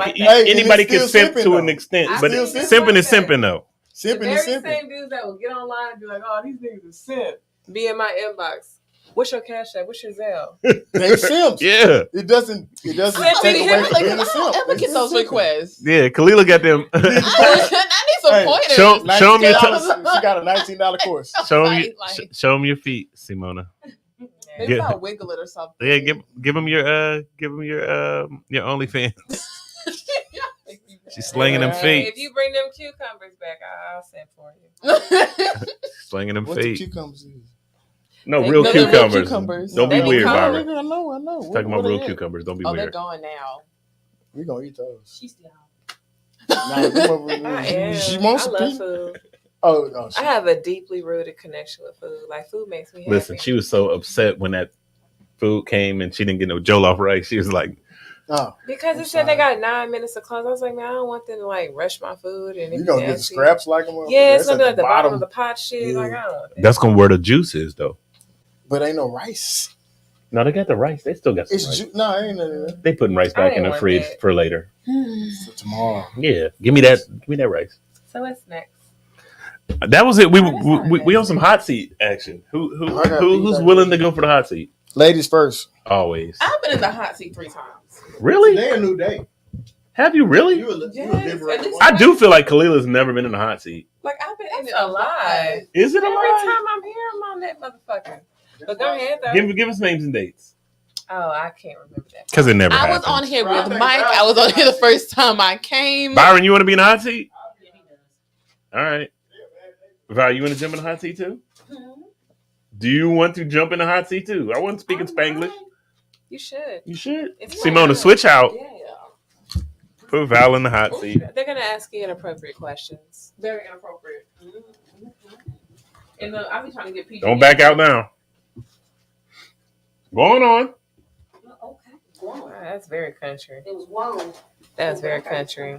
can simp to an extent, but simping is simping though. Simping is simping. The very same dudes that will get online and be like, "Oh, these niggas are simp." Be in my inbox. What's your Cash App? What's your Zelle? They simps. Yeah. It doesn't take away from being a simp. Ever get those requests? Yeah, Khalila got them. I need some pointers. Show them your she got a $19 course. Show them your feet, Simona. Maybe I'll wiggle it or something. Yeah, give them your OnlyFans. She's slinging them feet. If you bring them cucumbers back, I'll send for you. Slinging them feet. What the cucumbers is? No, real cucumbers. Don't be weird, Byron. I know. Talking about real cucumbers. Don't be weird. Oh, they're gone now. We're going to eat those. She's down. She wants I love food. Oh, I have a deeply rooted connection with food. Like, food makes me happy. Listen, she was so upset when that food came and she didn't get no jollof rice. She was like, because it said they got 9 minutes to close. I was like, man, I don't want them to like rush my food. And you gonna get the scraps like them? Yeah, it's gonna be like the bottom of the pot shit. Yeah. Like, I don't want that. That's gonna where the juice is, though. But ain't no rice. No, they got the rice. They still got some rice. Ain't none. They putting rice back in the fridge for later. For tomorrow. Yeah, give me that rice. So what's next? That was it. We on some hot seat action. Who's willing to go for the hot seat? Ladies first. Always. I've been in the hot seat 3 times. Really? Today a new day. Have you really? Yes, I do feel like Khalila's never been in the hot seat. Like I've been in it a lie. Is it a lie? Every time I'm here, I'm on that motherfucker. But go ahead though. Give us names and dates. Oh, I can't remember that. Because it never happened. I was on here with Mike. I was on here the first time I came. Byron, you want to be in the hot seat? Yeah, he does. All right. Val, you want to jump in the hot seat too? Mm-hmm. Do you want to jump in the hot seat too? I wasn't speaking Spanglish. You should. You should. Simona, switch out. Yeah. Put Val in the hot seat. They're going to ask you inappropriate questions. Very inappropriate. Mm-hmm. And I'll be trying to get people. Don't back out now. Going on. Okay. Wow, that's very country. It was wrong. That's very country.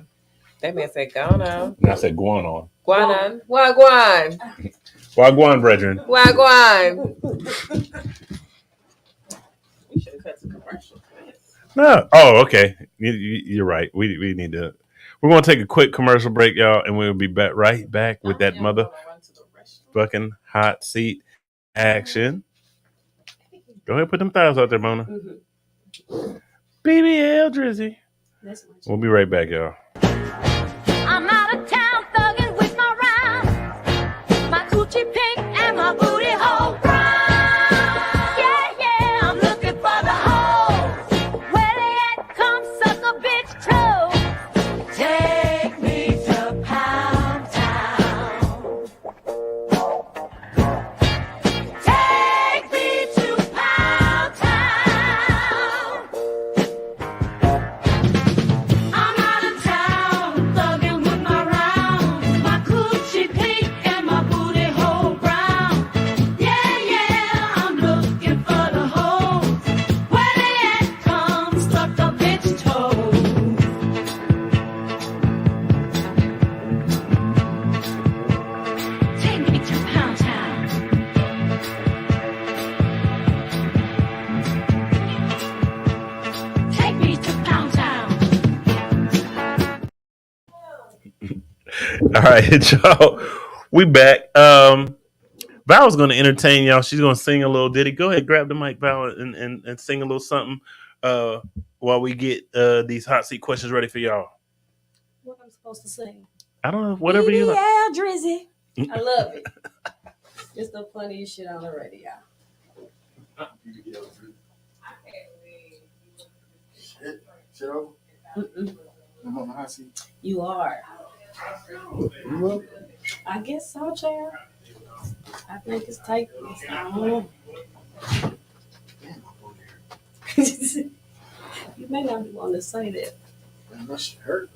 That man said, go on. I said, going on. Guanan. Wagwan. Wagwan, brethren. Wagwan. We should have cut some commercials. No. Oh, okay. You're right. We need to. We're going to take a quick commercial break, y'all, and we'll be right back with that motherfucking hot seat action. Go ahead, put them thighs out there, Mona. Mm-hmm. BBL Drizzy. We'll be right back, y'all. I'm out of town thugging with my rhyme. My coochie pink and my booty hole brown. Yeah, I'm looking for the hoes. Where they at? Come suck a bitch too. Take me to Pound Town. Take me to Pound Town. I'm out of town. All right, y'all. We back. Val's going to entertain y'all. She's going to sing a little ditty. Go ahead, grab the mic, Val, and sing a little something while we get these hot seat questions ready for y'all. What I'm supposed to sing? I don't know. Whatever you like. Yeah, Drizzy. I love it. It's the funniest shit on the radio. Shit over? I'm on the hot seat. You are. You will? I guess so, Chair. I think it's tight. I don't know. You may not want to say that. Man, that shit hurt.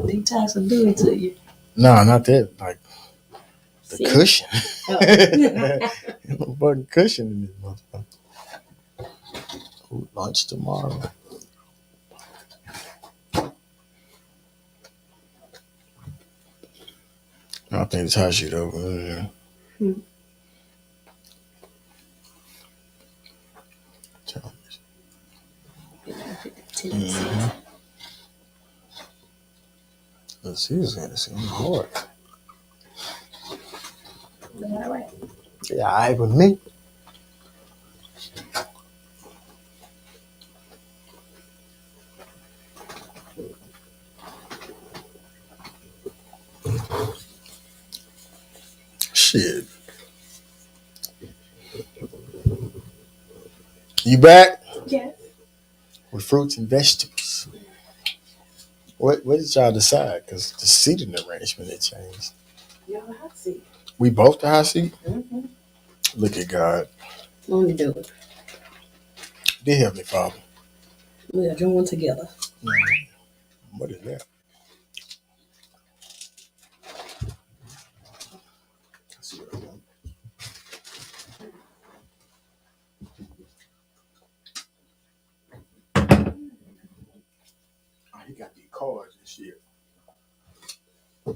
These types will do it to you. No, not that. Like the See? cushion. Oh. No fucking cushion in this motherfucker. Ooh, lunch tomorrow. I think it's hot shit over there. Let's see who's gonna see. I'm hard. All right. Yeah, I with me. Shit. You back? Yes. With fruits and vegetables. What did y'all decide? Because the seating arrangement had changed. You're on the hot seat. We both the hot seat? Mm-hmm. Look at God. Let me do it. Dear Heavenly Father. We are joined together. What is that? Let's see what I want. Oh, he got these cards and shit. I'm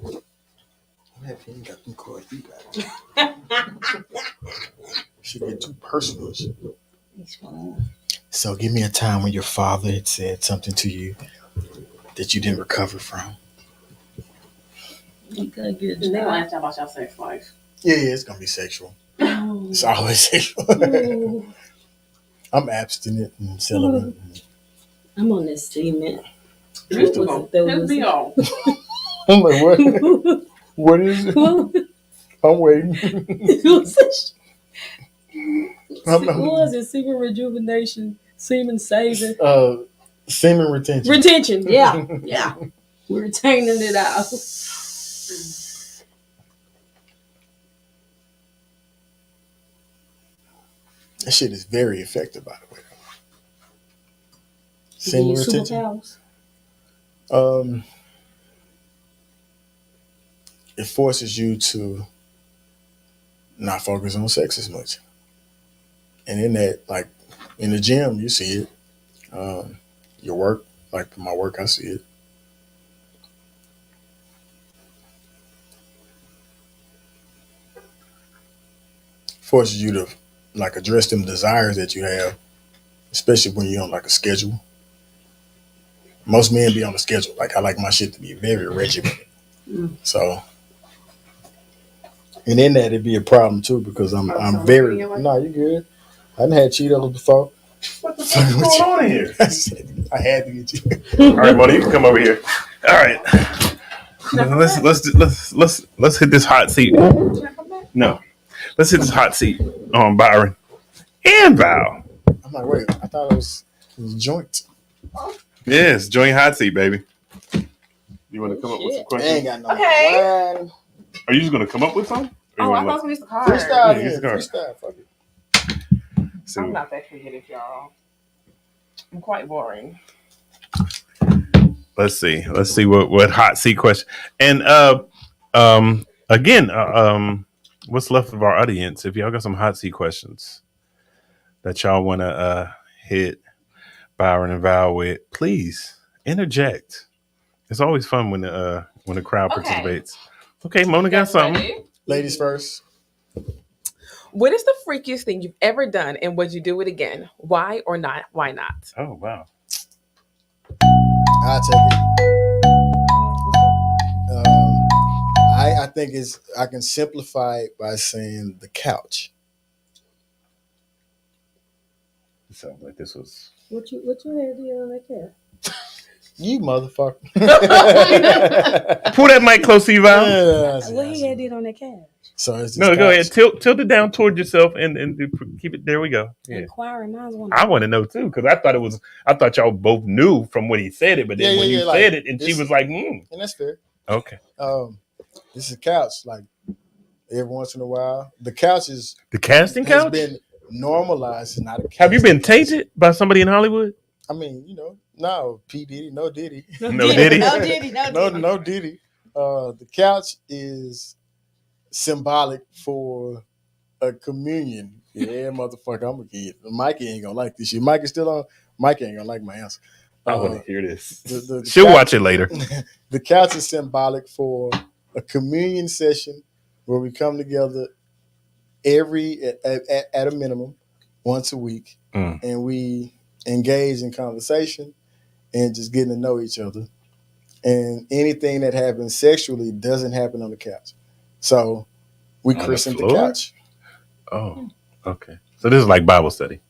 happy he ain't got them cards you got. Should get too personal. So give me a time when your father had said something to you that you didn't recover from. You got good. And they don't have to talk about your sex life. Yeah, it's gonna be sexual. It's always sexual. I'm abstinent and celibate. I'm on this statement. Let's be on. I'm like, what? What is it? I'm waiting. What was it? Semen rejuvenation, semen saving, semen retention. Retention, yeah, yeah. We're retaining it out. That shit is very effective, by the way. Semen retention. It forces you to not focus on sex as much. And in that, like in the gym, you see it. Your work, like my work, I see it. Forces you to like address them desires that you have, especially when you're on like a schedule. Most men be on a schedule. Like I like my shit to be very regimented. So, and in that it'd be a problem too because I'm very no, you good. I done had Cheetos before. What the fuck is going on here? I had to get you. All right, Mona, you can come over here. All right, let's hit this hot seat. No, let's hit this hot seat on Byron and Val. I'm like, wait, I thought it was joint. Yes, joint hot seat, baby. You want to come up with some questions? I ain't got no wine. Are you just gonna come up with some? Oh, I thought we used to card. Freestyle, Yeah, freestyle, fuck it. So, I'm not that creative, y'all. I'm quite boring. let's see what hot seat question. And again, what's left of our audience? If y'all got some hot seat questions that y'all want to hit Byron and Val with, please interject. It's always fun when the crowd participates. Okay, Mona got something. Ready? Ladies first. What is the freakiest thing you've ever done, and would you do it again? Why or not? Why not? Oh wow! I'll take it. I think I can simplify it by saying the couch. It sounds like this was. What you had did on that cat? You motherfucker. Pull that mic close to you, Val. What he had did on that cat? So it's No, go ahead. Tilt it down toward yourself and keep it. There we go. Yeah. Inquiring minds want. I want to know too because I thought y'all both knew from when he said it, but then when you said it, and she was like, and that's fair. Okay. This is a couch. Like every once in a while, the couch is the casting couch. Has been normalized. It's not a couch. Have you been tainted by somebody in Hollywood? I mean, no P Diddy, no Diddy, no Diddy, no Diddy, no Diddy. The couch is symbolic for a communion. Yeah, motherfucker, I'm a kid. Mikey ain't gonna like this shit. Mikey still on. Mikey ain't gonna like my answer. I want to hear this. The She'll couch, watch it later. The couch is symbolic for a communion session where we come together at a minimum once a week, and we engage in conversation and just getting to know each other. And anything that happens sexually doesn't happen on the couch. So we christened the couch. Oh, okay. So this is like Bible study.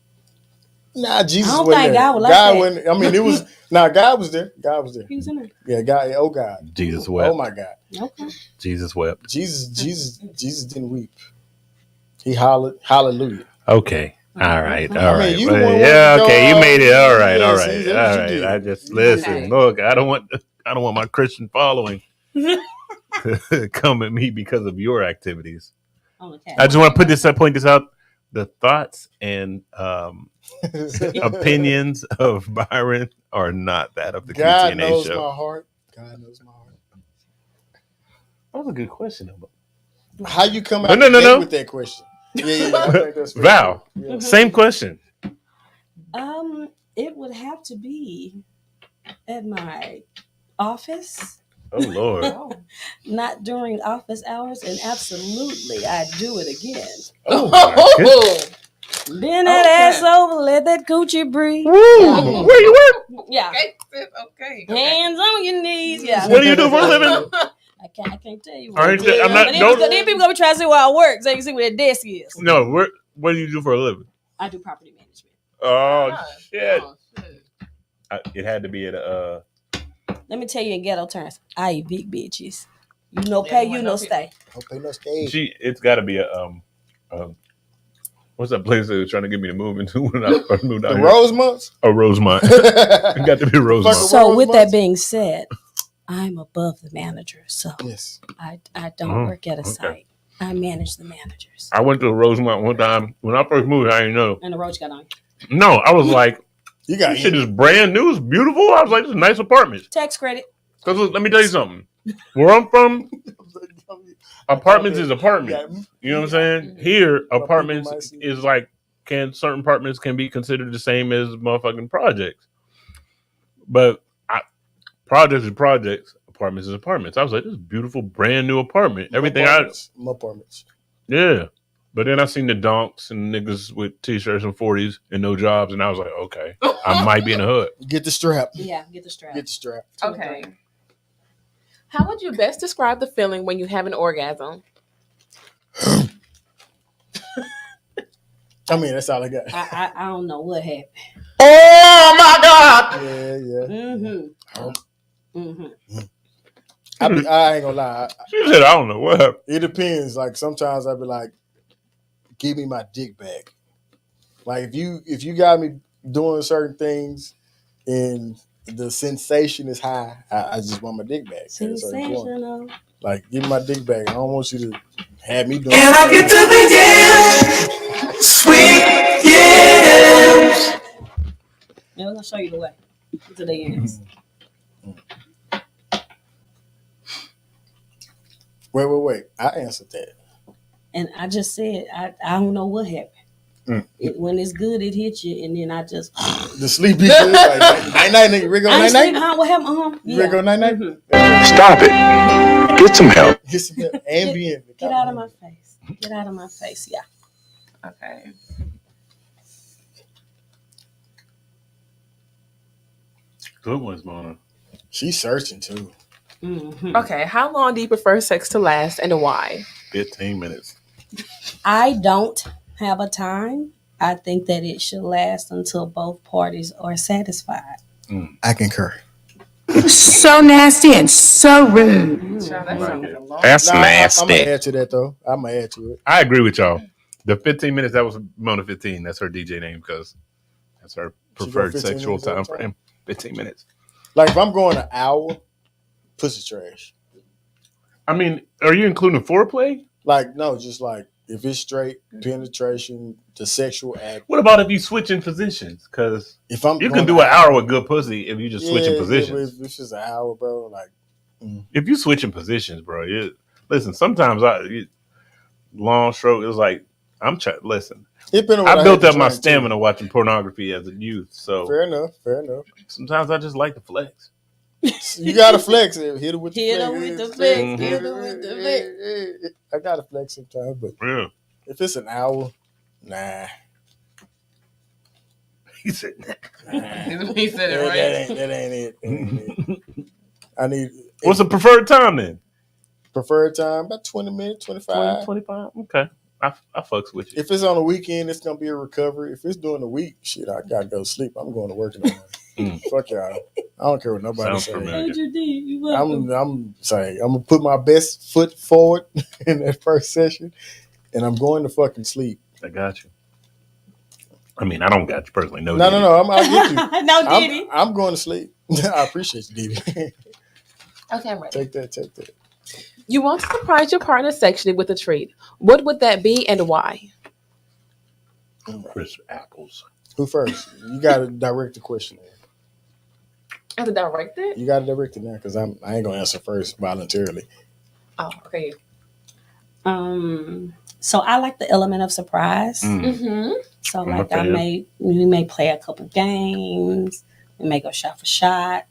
Nah, Jesus I don't wasn't think there. God would like that. I mean, it was. Nah, God was there. God was there. He was in there. Yeah, God. Oh God. Jesus wept. Oh my God. Okay. Jesus wept. Jesus didn't weep. He hollered, hallelujah. Okay. All right. All I mean, right. you Well, the one yeah. wanted to Okay. go You made it. All right. Yeah, All see, right. that's All what you right. did. I just listen. Okay. Look, I don't want my Christian following to come at me because of your activities. I just want to point this out. The thoughts and opinions of Byron are not that of the God QTNA knows Show. my heart. God knows my heart. That was a good question, though. How you come out No. with that question? Yeah. I think that's fair. Val, Yeah. same question. It would have to be at my office. Oh Lord. Not during office hours, and absolutely I'd do it again. Oh my goodness. Bend that ass over, let that coochie breathe. Woo! Where you work? Yeah. Okay. Hands on your knees. Yeah. What do you do for a living? I can't tell you. All right, I'm not. Then people gonna be trying to see where I work, so you can see where that desk is. No, what do you do for a living? I do property management. Oh shit! It had to be at Let me tell you in ghetto terms, I evict bitches. You no pay, you no stay. Don't pay no stay. It's got to be a what's that place they were trying to get me to move into when I first moved out The here? Rosemont? Oh, Rosemont. It got to be Rosemont. So with that being said, I'm above the manager, so yes, I don't work at a site. I manage the managers. I went to Rosemont one time when I first moved. I didn't know. And the roach got on. No, I was like, you got this shit is brand new. It's beautiful. I was like, this is a nice apartment. Tax credit. Because let me tell you something. Where I'm from, apartments is apartment. You know what I'm saying? Here, apartments is like certain apartments can be considered the same as motherfucking projects. But projects is projects, apartments is apartments. I was like, this is a beautiful, brand new apartment. Everything apartments. Yeah. But then I seen the donks and niggas with t-shirts and 40s and no jobs, and I was like, okay, I might be in the hood. Get the strap. Yeah, get the strap. Get the strap. Okay. How would you best describe the feeling when you have an orgasm? I mean, that's all I got. I don't know what happened. Oh my God! Yeah. I ain't gonna lie. She said, I don't know what happened. It depends. Like sometimes I'd be like, give me my dick back. Like if you got me doing certain things and the sensation is high, I just want my dick back. Sensational. Like give me my dick back. I don't want you to have me doing. Can I get to the yams? Sweet yams. Yeah, I'm gonna show you the way to the ends. Wait. I answered that. And I just said I don't know what happened. When it's good, it hits you, and then I just the sleepy good. Like, night, nigga. Rigo, night. What happened? Yeah. Rigo, night. Stop it. Get some help. Get some help. Ambient. Get out of my face. Get out of my face. Yeah. Okay. Good ones, Mona. She's searching too. Mhm. Okay, how long do you prefer sex to last and why? 15 minutes. I don't have a time. I think that it should last until both parties are satisfied. I concur. So nasty and so rude. Child, that sounds like a long That's I'm nasty. gonna add to that though. I'm gonna add to it. I agree with y'all. The 15 minutes, that was Mona 15. That's her DJ name because that's her She go preferred 15 sexual minutes every time time? frame. 15 minutes. Like if I'm going an hour, pussy trash. I mean, are you including foreplay? Like no, just like if it's straight penetration, the sexual act. What about if you switch in positions? Because If I'm you going can do an hour with good pussy if you just switch in positions. If it's just an hour, bro, like If you switch in positions, bro, listen. Sometimes long stroke is like I'm trying. Listen, I built up my stamina watching pornography as a youth, so fair enough. sometimes I just like to flex. You gotta flex it. Hit it with the Hit flex. her with the flex. Mhm. Hit her with the flex. I gotta flex sometimes, but Yeah. if it's an hour, nah. He said, He said it right. That ain't it. I need. "What's the preferred time then?" preferred time? About 20 minutes, 25. 25. Okay, I fucks with you. If it's on a weekend, it's gonna be a recovery. If it's during the week, shit, I gotta go sleep. I'm going to work in the morning. Fuck y'all. I don't care what nobody Sounds says. familiar. I'm saying I'm gonna put my best foot forward in that first session, and I'm going to fucking sleep. I got you. I mean, I don't got you personally. No, No. I'll get you. No, Diddy. I'm going to sleep. I appreciate you, Diddy. Okay, I'm ready. Take that. You want to surprise your partner sexually with a treat. What would that be and why? crisp apples. Who first? You gotta direct the question. I have to direct it? You gotta direct it now because I ain't gonna answer first voluntarily. Oh, okay. So I like the element of surprise. Mm-hmm. So I'm like a fan. we may play a couple games. We may go shot for shot.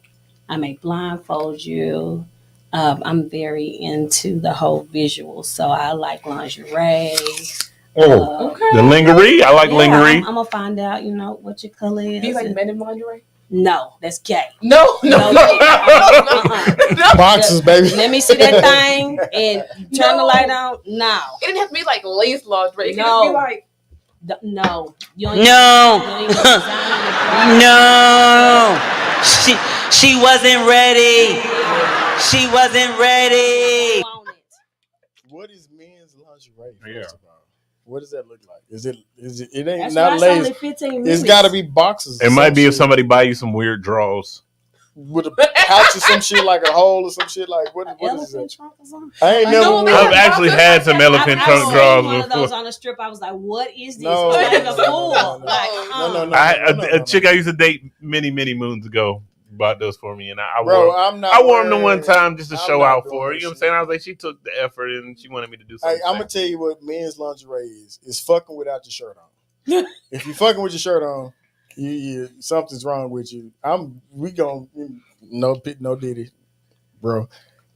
I may blindfold you. I'm very into the whole visual, so I like lingerie. Oh, Okay. the lingerie. I like Yeah, lingerie. I'm gonna find out, what your color is. Do you like men in lingerie? No, that's gay. No. Boxes, baby. Let me see that thing and turn the light on. No, It didn't have to be like lace lingerie. It could No. just be like no, you don't No. you don't even design the No, she wasn't ready. She wasn't ready. bra on it. What is men's lingerie? Yeah. First of all? What does that look like? Is it? It ain't That's not why it's only lace. 15 minutes. It's got to be boxes. or It might some be if shit. somebody buy you some weird draws. with a pouch or some shit like a hole or some shit like what is elephant it? trunk or something. I ain't never. No, worn- I've actually had some elephant I've trunk seen draws one of before. those on the strip. I was like, "What is this?" No, It's not even no, full. no, no, Like, no. A chick I used to date many moons ago bought those for me, and I Bro, wore. I'm not. I wore them the one wearing- time just to I'm show not out doing for her. that You know what I'm shit. saying? I was like, she took the effort and she wanted me to do Hey, something. I'm gonna tell you what men's lingerie is. It's fucking without your shirt on. If you fucking with your shirt on, you something's wrong with you. No Diddy, bro.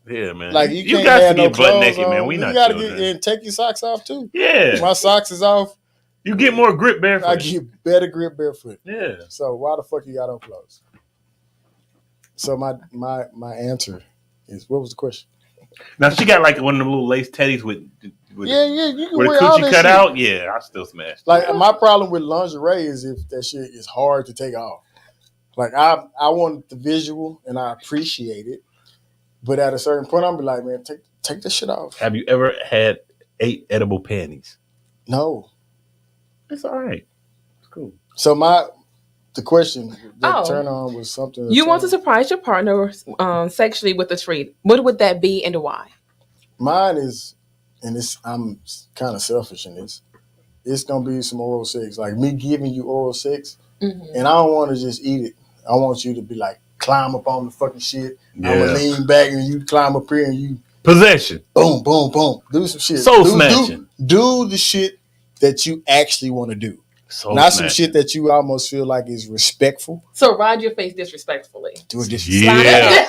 Yeah, man. Like you can't got to have no get butt clothes naked, on. man. We you not gotta children. get and take your socks off too. Yeah, My socks is off. you get more grip barefoot. I get better grip barefoot. Yeah. So why the fuck you got on clothes? So my answer is, what was the question? Now she got like one of them little lace teddies with Yeah, you can where the wear all coochie that cut shit. out. Yeah, I still smashed. Like my problem with lingerie is if that shit is hard to take off. Like I want the visual and I appreciate it, but at a certain point I'm be like, man, take this shit off. Have you ever had 8 edible panties? No. It's all right. It's cool. So the question that Oh. turn on was something. You want to surprise your partner sexually with a treat. What would that be and why? Mine is, and I'm kind of selfish in this. It's gonna be some oral sex, like me giving you oral sex, Mm-hmm. and I don't want to just eat it. I want you to be like climb up on the fucking shit. Yeah. I'm gonna lean back and you climb up here and you Possession. boom, boom, boom, do some shit. Soul do, snatching. Do the shit that you actually want to do, Soul not some snatching. shit that you almost feel like is respectful. So ride your face disrespectfully. Do it just Yeah.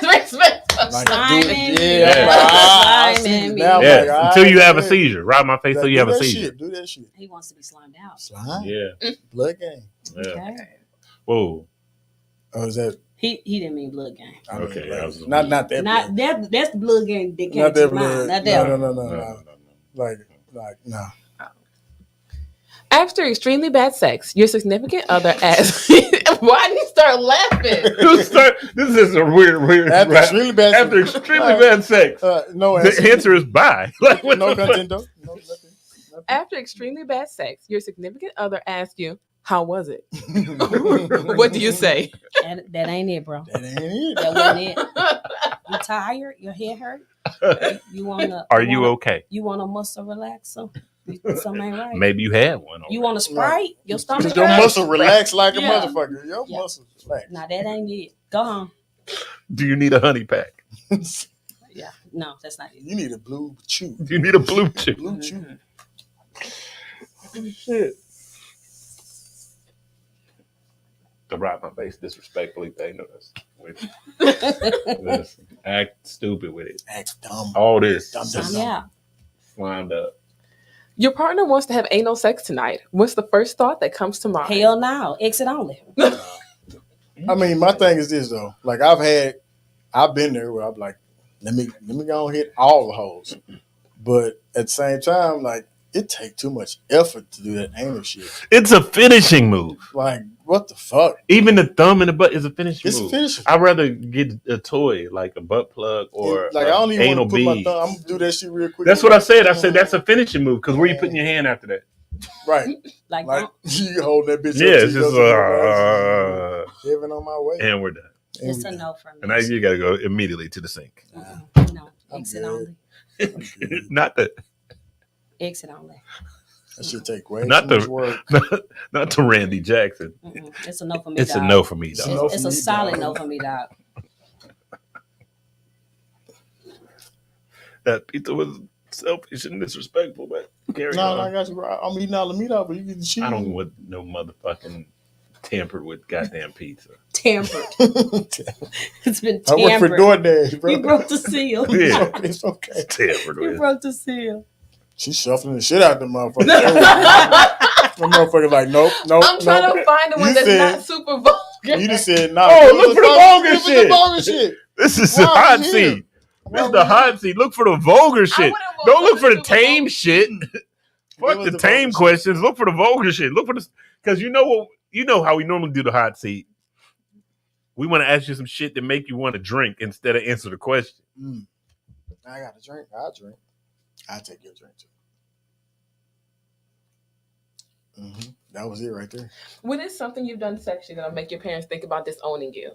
Disrespectful. like, Slime do it, in yeah. me. I'm like, I Slime see in it me. now. I'm Yeah, like, all until right, you have a yeah. seizure. Ride my face till you have a that seizure. shit. Do that shit. He wants to be slimed out. Slime. Yeah. Blood game. Yeah. Okay. Whoa. Oh, is that? He didn't mean blood game. I mean, Okay, like, I was not that. Not blood. that. That's the blood game that came Not to that mind. blood. Not that. No. Like no. After extremely bad sex, your significant other asks, why did you start laughing? This is a weird. After extremely bad. After extremely bad sex, no the answer. answer is bye. Like, what No the fuck? content though. No nothing. After extremely bad sex, your significant other asks you, how was it? What do you say? That ain't it, bro. That ain't it. That wasn't it. You tired? Your head hurt? You wanna? Are you okay? You want a muscle relaxer? Something ain't right. Maybe you had one. You want a Sprite? Your stomach Cause your hurt? muscle relax like a Yeah. motherfucker. Your muscles relax. Nah, that ain't it. Go on. Do you need a honey pack? Yeah. No, that's not it. You need a blue chew. Do you need a blue chip? Blue chew. Shit. To wrap my face disrespectfully, they know this. Act stupid with it. Act dumb. All this. Yeah. Lined up. Your partner wants to have anal sex tonight. What's the first thought that comes to mind? Hell no. Exit only. I mean, my thing is this though. Like I've been there where I'm like, let me go and hit all the holes. But at the same time, like it takes too much effort to do that anal shit. It's a finishing move. Like, what the fuck? Even the thumb in the butt is a finishing It's move. a finishing. I'd rather get a toy like a butt plug or Like I don't even anal want to put my bead. thumb. I'm gonna do that shit real quick. That's what I said. I said that's a finishing move because where you putting your hand after that? Right. Like you hold that bitch. Yeah, up it's till just you go to the heaven on my way. and we're done. it's a no from me. And now you got to go immediately to the sink. No. Exit good. only. Not the Exit only. That should take way Not too the- much work. not to Randy Jackson. It's a no for me. It's dog. a no for me, dog. no It's for a me, solid dog. no for me, dog. That pizza was selfish and disrespectful, but carry No, on. I got you. Bro. I'm eating all the meat out, but you get the cheese. I don't want no motherfucking tampered with goddamn pizza. Tampered. It's been I work for tampered. DoorDash, bro. You broke the seal. Yeah. It's okay. Tampered You with. broke the seal. She's shuffling the shit out the motherfucker. The motherfucker like, nope. I'm trying to find the one You that's said- not super vulgar. You just said, nah. Oh, it look was for the vulgar it was shit. the vulgar shit. This is Why the are hot we here? seat. This is the hot seat. Look for the vulgar shit. wouldn't Don't want look for the super tame vulgar. shit. Fuck was the the tame vulgar shit? questions. Look for the vulgar shit. Look for the because you know what how we normally do the hot seat. We want to ask you some shit that make you want to drink instead of answer the question. I got a drink. I'll drink. I'll take your drink too. That was it right there. What is something you've done sexually that'll make your parents think about disowning you?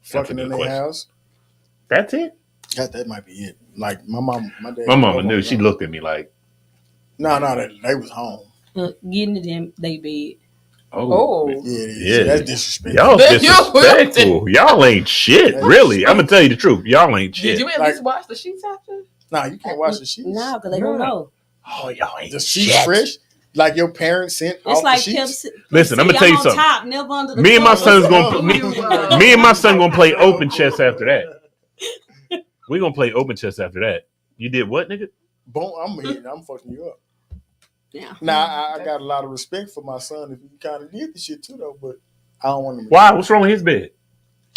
Fucking a in good their question. house. That's it. That might be it. Like my mom, my dad. My mama knew. She looked at me like, No, they was home. Getting to them, they bed. Oh. Yeah, that's disrespectful. Y'all Then you disrespectful. Y'all ain't shit. That's Really, I'm gonna tell you the truth. Y'all ain't shit. Did you at Like- least watch the sheets after? Nah, you can't wash the sheets. No, because they don't know. Oh, y'all ain't The sheets shit. fresh. Like your parents sent It's off like the sheets. Listen, I'ma y'all tell you on something. Top, never under the Me and my covers. son's gonna me and my son gonna play open chess after that. We gonna play open chess after that. You did what, nigga? Boom, I'm fucking you up. Yeah. Now I got a lot of respect for my son if he kind of did the shit too though, but I don't want him. Why? What's wrong with his bed?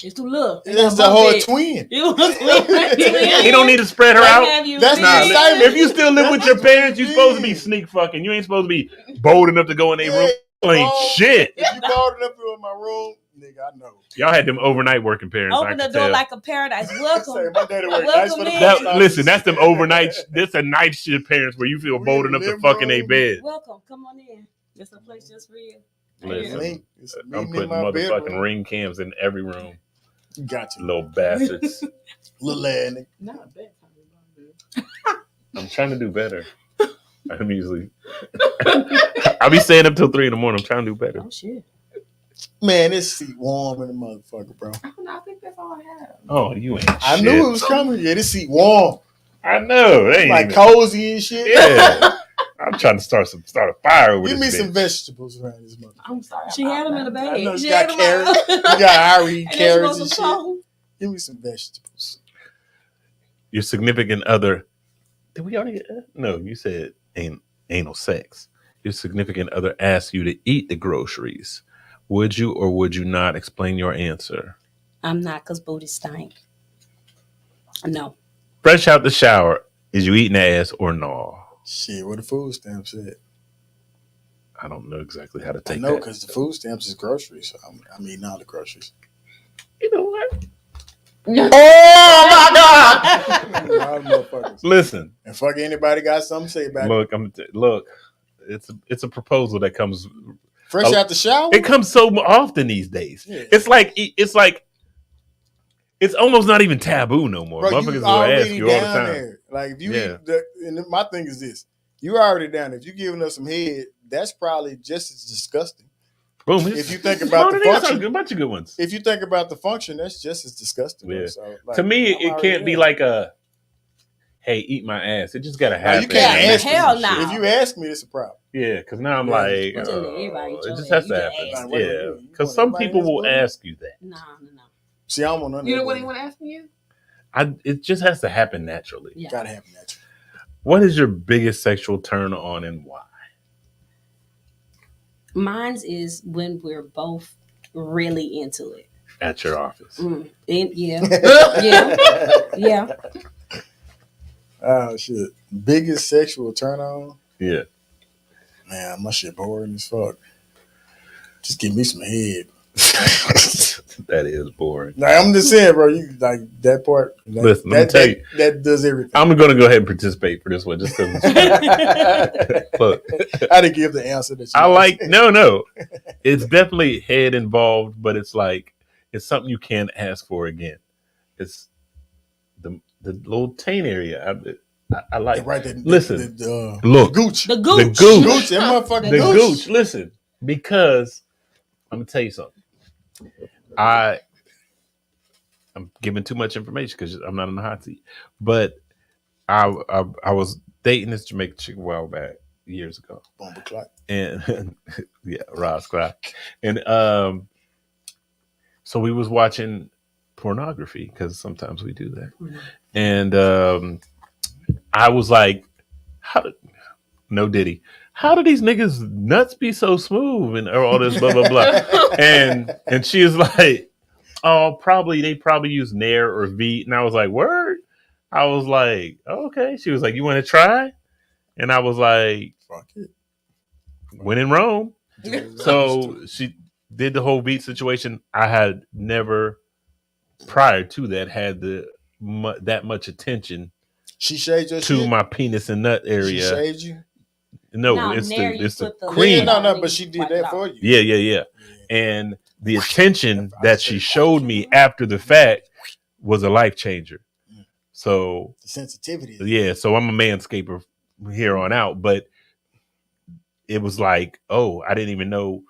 It's too little. That's the whole twin. He don't need to spread her out. That's Nah, the excitement. if you still live with your parents, you supposed to be sneak fucking. You ain't supposed to be bold enough to go in their room. Y'all ain't shit. If you bold enough to go in my room, nigga, I know. Y'all had them overnight working parents. I Open the can door tell. like a paradise. Welcome. Say, my daddy worked Welcome nice for the in. post That, office. listen, that's them overnight. That's a night shift parents where you feel We bold in enough to living fuck in their room. bed. Welcome. Come on in. It's a place just for you. Listen, Link. It's a I'm meeting putting in my motherfucking bedroom. ring cams in every room. Got you. Little bastards. Little ass nigga. Not bad. I'm trying to do better. I'm usually. I'll be staying up till 3 a.m. I'm trying to do better. Oh shit. Man, this seat warm in the motherfucker, bro. I think that's all I have. Oh, you ain't. I shit. knew it was coming. Yeah, this seat warm. I know. They ain't Like even- cozy and shit. Yeah. I'm trying to start a fire over Give me this some bitch. vegetables around this motherfucker. I'm sorry. She had them in the I know bag. she She got had 'em carrots. out. You got Irish And then she carrots wants and some shit. tofu. Give me some vegetables. Your significant other. Did we already? No, you said anal sex. Your significant other asks you to eat the groceries. Would you or would you not explain your answer? I'm not, because booty stank. No. Fresh out the shower, is you eating ass or no? Shit, what the food stamp said. I don't know exactly how to take I know that. because the food stamps is groceries. So I'm eating all the groceries. You know what? Oh my God! All the motherfuckers. Listen, And fuck anybody got something to say about it. Look. It's a proposal that comes Fresh out the shower. It comes so often these days. Yeah. It's like it's almost not even taboo no more. Bro, Motherfuckers you will ask already you all the down time. there. Like if you Yeah. and my thing is this: you already down there. If you giving us some head, that's probably just as disgusting. Boom. If you think about the function, a bunch of good ones. if you think about the function, that's just as disgusting. Yeah. So, like, To me, I'm it already can't be there. like a, hey, eat my ass. It just gotta No, happen. you can't Yeah, ask me. hell no. If you ask me, it's a problem. Yeah, because now I'm Yeah. like, I'm telling everybody, it Joe, just has you to can happen. ask me. Wait, Yeah, you because want some everybody people else will to? ask you that. No. See, I don't want none of You know that. what anyone asking you? It just has to happen naturally. Yeah. Gotta happen naturally. What is your biggest sexual turn on and why? Mine's is when we're both really into it. At your office. Yeah. Oh shit! Biggest sexual turn on? Yeah. Man, my shit boring as fuck. Just give me some head. That is boring. Like, I'm just saying, bro. You like that part? Listen, let me tell you. that does everything. I'm gonna go ahead and participate for this one just because. Look, I didn't give the answer that you I like no. It's definitely head involved, but it's like it's something you can't ask for again. It's the little taint area. I like. right. Listen, the look, gooch. The gooch. Gooch. That motherfucking the gooch. gooch. Listen, because I'm gonna tell you something. I'm giving too much information because I'm not on the hot seat. But I was dating this Jamaican chick a while back, years ago. Bumble clock. And yeah, Ross Clark. And so we was watching pornography because sometimes we do that. Mhm. And I was like, how did these niggas nuts be so smooth and all this blah blah blah. and she was like, oh, they probably use Nair or V. And I was like, word? I was like, okay. She was like, you want to try? And I was like, Fuck it. when in Rome. So she did the whole beat situation. I had never prior to that had that much attention She shaved your to shit? my penis and nut She area. shaved you? No, it's Nair, you the put the cream. Yeah, lid on but and she you did wipe that it for off. you. Yeah. And the attention that she showed me after the fact was a life changer. So The sensitivity. yeah, so I'm a manscaper here on out, but it was like, oh, I didn't even know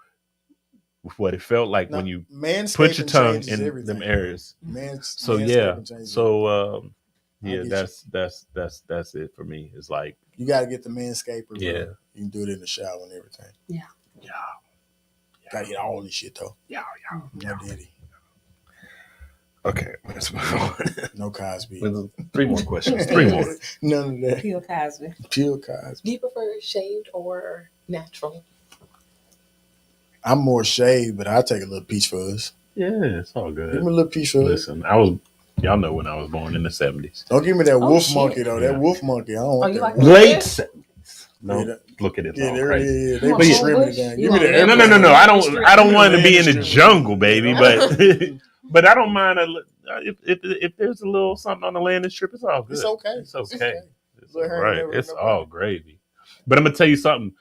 what it felt like Now, when you manscaping put your tongue changes in everything. them areas. So Manscaping yeah, changes so yeah, I get that's it for me. It's like, you got to get the manscaper. Bro. Yeah. You can do it in the shower and everything. Yeah. Got to get all this shit though. yeah. No Diddy. Okay, let's move on. No Cosby. With 3 more questions. 3 more. None of that. Bill Cosby. Pure Cosby. Do you prefer shaved or natural? I'm more shaved, but I'll take a little peach fuzz. Yeah, it's all good. Give me a little peach fuzz. Listen, y'all know when I was born in the 70s. Don't give me that wolf shit. monkey though. Yeah. That wolf monkey. I don't want you that. like wolf. Late 70s. No, Yeah, look at it. Yeah, all they're, crazy. yeah, You they want be Bush? trimming it down. You Give me want the Bush? No. I don't want to be in the Strip. jungle, baby. But but I don't mind if there's a little something on the landing strip. It's all good. It's okay. It's okay. It's all Little hair right. never It's no all problem. gravy. But I'm gonna tell you something.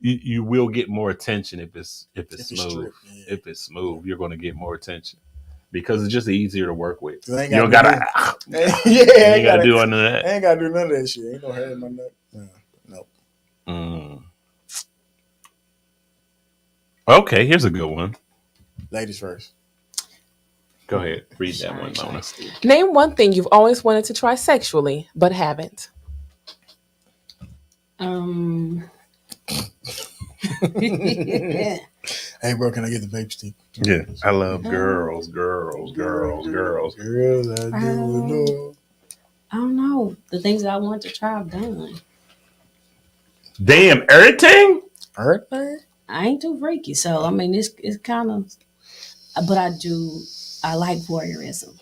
You will get more attention if it's smooth. stripped, yeah. If it's smooth, you're gonna get more attention because it's just easier to work with. 'Cause I ain't You don't gotta gotta. do- yeah, You I ain't gotta do none of I that. ain't gotta do none of that shit. Ain't no hair in my nut. No. Mm. Okay, here's a good one. Ladies first. Go ahead, read that one, Mona. Name one thing you've always wanted to try sexually, but haven't. Hey, bro, can I get the vape stick? Yeah, I love girls. Girls, I do know. I don't know. The things that I want to try, I've done. Damn, everything. Everything? I ain't too freaky. So I mean, it's kind of, but I like voyeurism.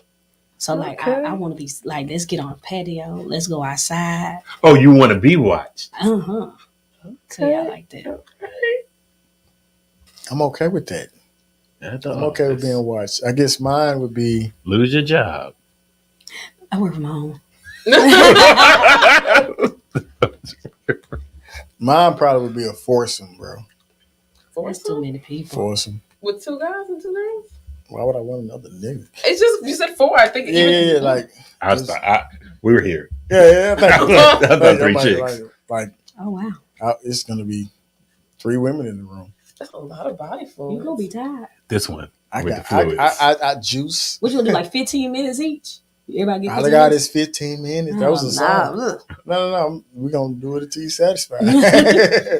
So like, I want to be like, let's get on a patio, let's go outside. Oh, you want to be watched? So yeah, I like that. I'm okay with that. That's I'm okay with being watched. I guess mine would be lose your job. I work from home. mine probably would be a foursome, bro. That's too many people. Foursome. With 2 guys and 2 girls? Why would I want another nigga? It's just, you said 4, I think. Yeah, like we were here. Yeah. I thought 3 chicks. Like, oh wow, it's gonna be 3 women in the room. That's a lot of body fluid. You gonna be tired. This one. I with got. the fluids. I juice. What you gonna do? Like 15 minutes each? Everybody get. All I got is 15 minutes. That was a song. Look. No. We're gonna do it until you satisfied.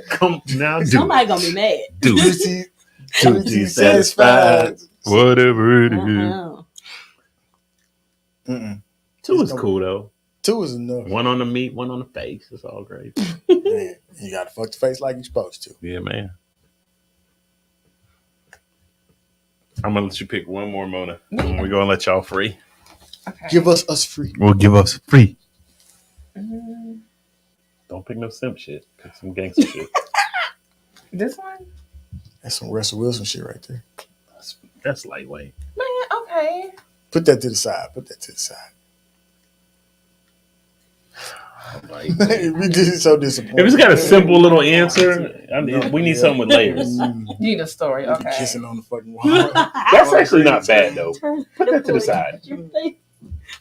Come now, somebody gonna be mad. Do it. Until you satisfied. Whatever it is. 2 is cool though. 2 is enough. 1 on the meat, 1 on the face. It's all great. Man, you gotta fuck the face like you're supposed to. Yeah, man. I'm gonna let you pick one more, Mona. And we're gonna let y'all free. Okay. Give us free. We'll give us free. Don't pick no simp shit. Pick some gangster shit. This one? That's some Russell Wilson shit right there. That's lightweight. Man, okay. Put that to the side. We did so disappointed. If it's got a simple little answer, we need something with layers. You need a story, okay. Kissing on the fucking wall. That's actually not bad though. Put that to the side.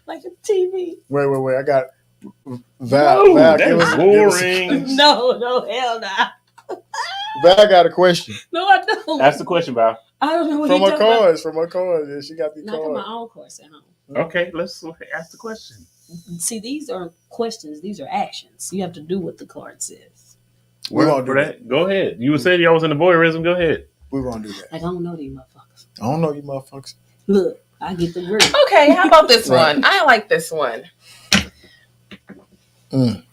Like a TV. Wait. I got Val. No, Val, that's boring. No, hell no. Val got a question. No, I don't. Ask the question, Val. I don't know what From you're her talking cards. From her cards. Yeah, she got the about. Not from my cards. own course at home. Okay, let's ask the question. See, these are questions. These are actions. You have to do what the card says. We won't do that. Go ahead. You were saying y'all was in the voyeurism. Go ahead. We won't do that. Like, I don't know these motherfuckers. I don't know you motherfuckers. Look, I get the word. Okay, how about this Right. one? I like this one. Mm.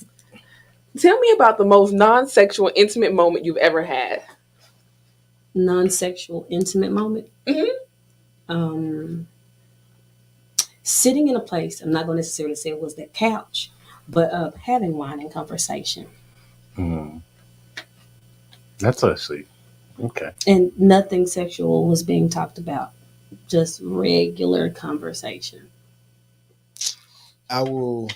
Tell me about the most non-sexual intimate moment you've ever had. Non-sexual intimate moment. Sitting in a place, I'm not going to necessarily say it was that couch, but having wine and conversation. That's actually okay. And nothing sexual was being talked about. Just regular conversation. I will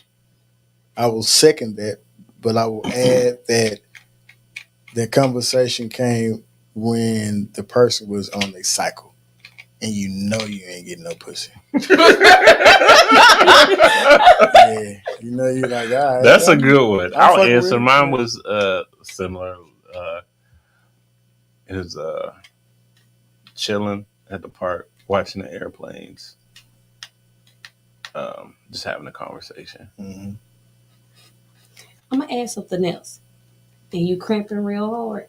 second that, but I will add that the conversation came when the person was on a cycle. And you know you ain't getting no pussy. Yeah, you know you're like, all right. That's a good one. I'll answer. With Mine was similar. It was chilling at the park, watching the airplanes, just having a conversation. Mm-hmm. I'm gonna add something else. And you cramping real hard,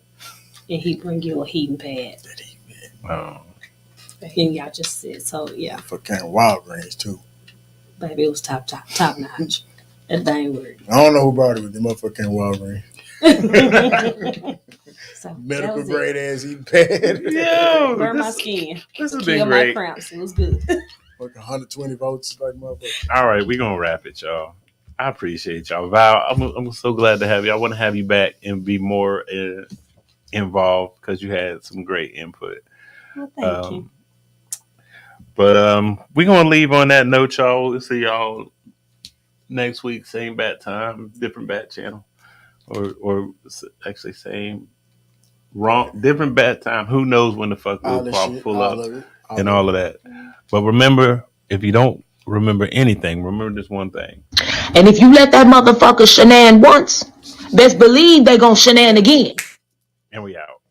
and he bring you a heating pad. And y'all just said so. Yeah. For kind of Walgreens too. Baby, it was top notch. That thing worked. I don't know who brought it with the motherfucking Walgreens. So medical grade ass eating pad. Yo, burn my skin. This has Kill been my great. cramps. It was good. Like 120 volts, like motherfucker. All right, we're gonna wrap it, y'all. I appreciate y'all. Val, I'm so glad to have you. I want to have you back and be more involved because you had some great input. Well, thank you. But we're gonna leave on that note, y'all. We'll see y'all next week, same bat time, different bat channel, or actually same different bat time. Who knows when the fuck we'll probably pull up and all of that. But remember, if you don't remember anything, remember this one thing. And if you let that motherfucker shenan once, best believe they gonna shenan again. And we out.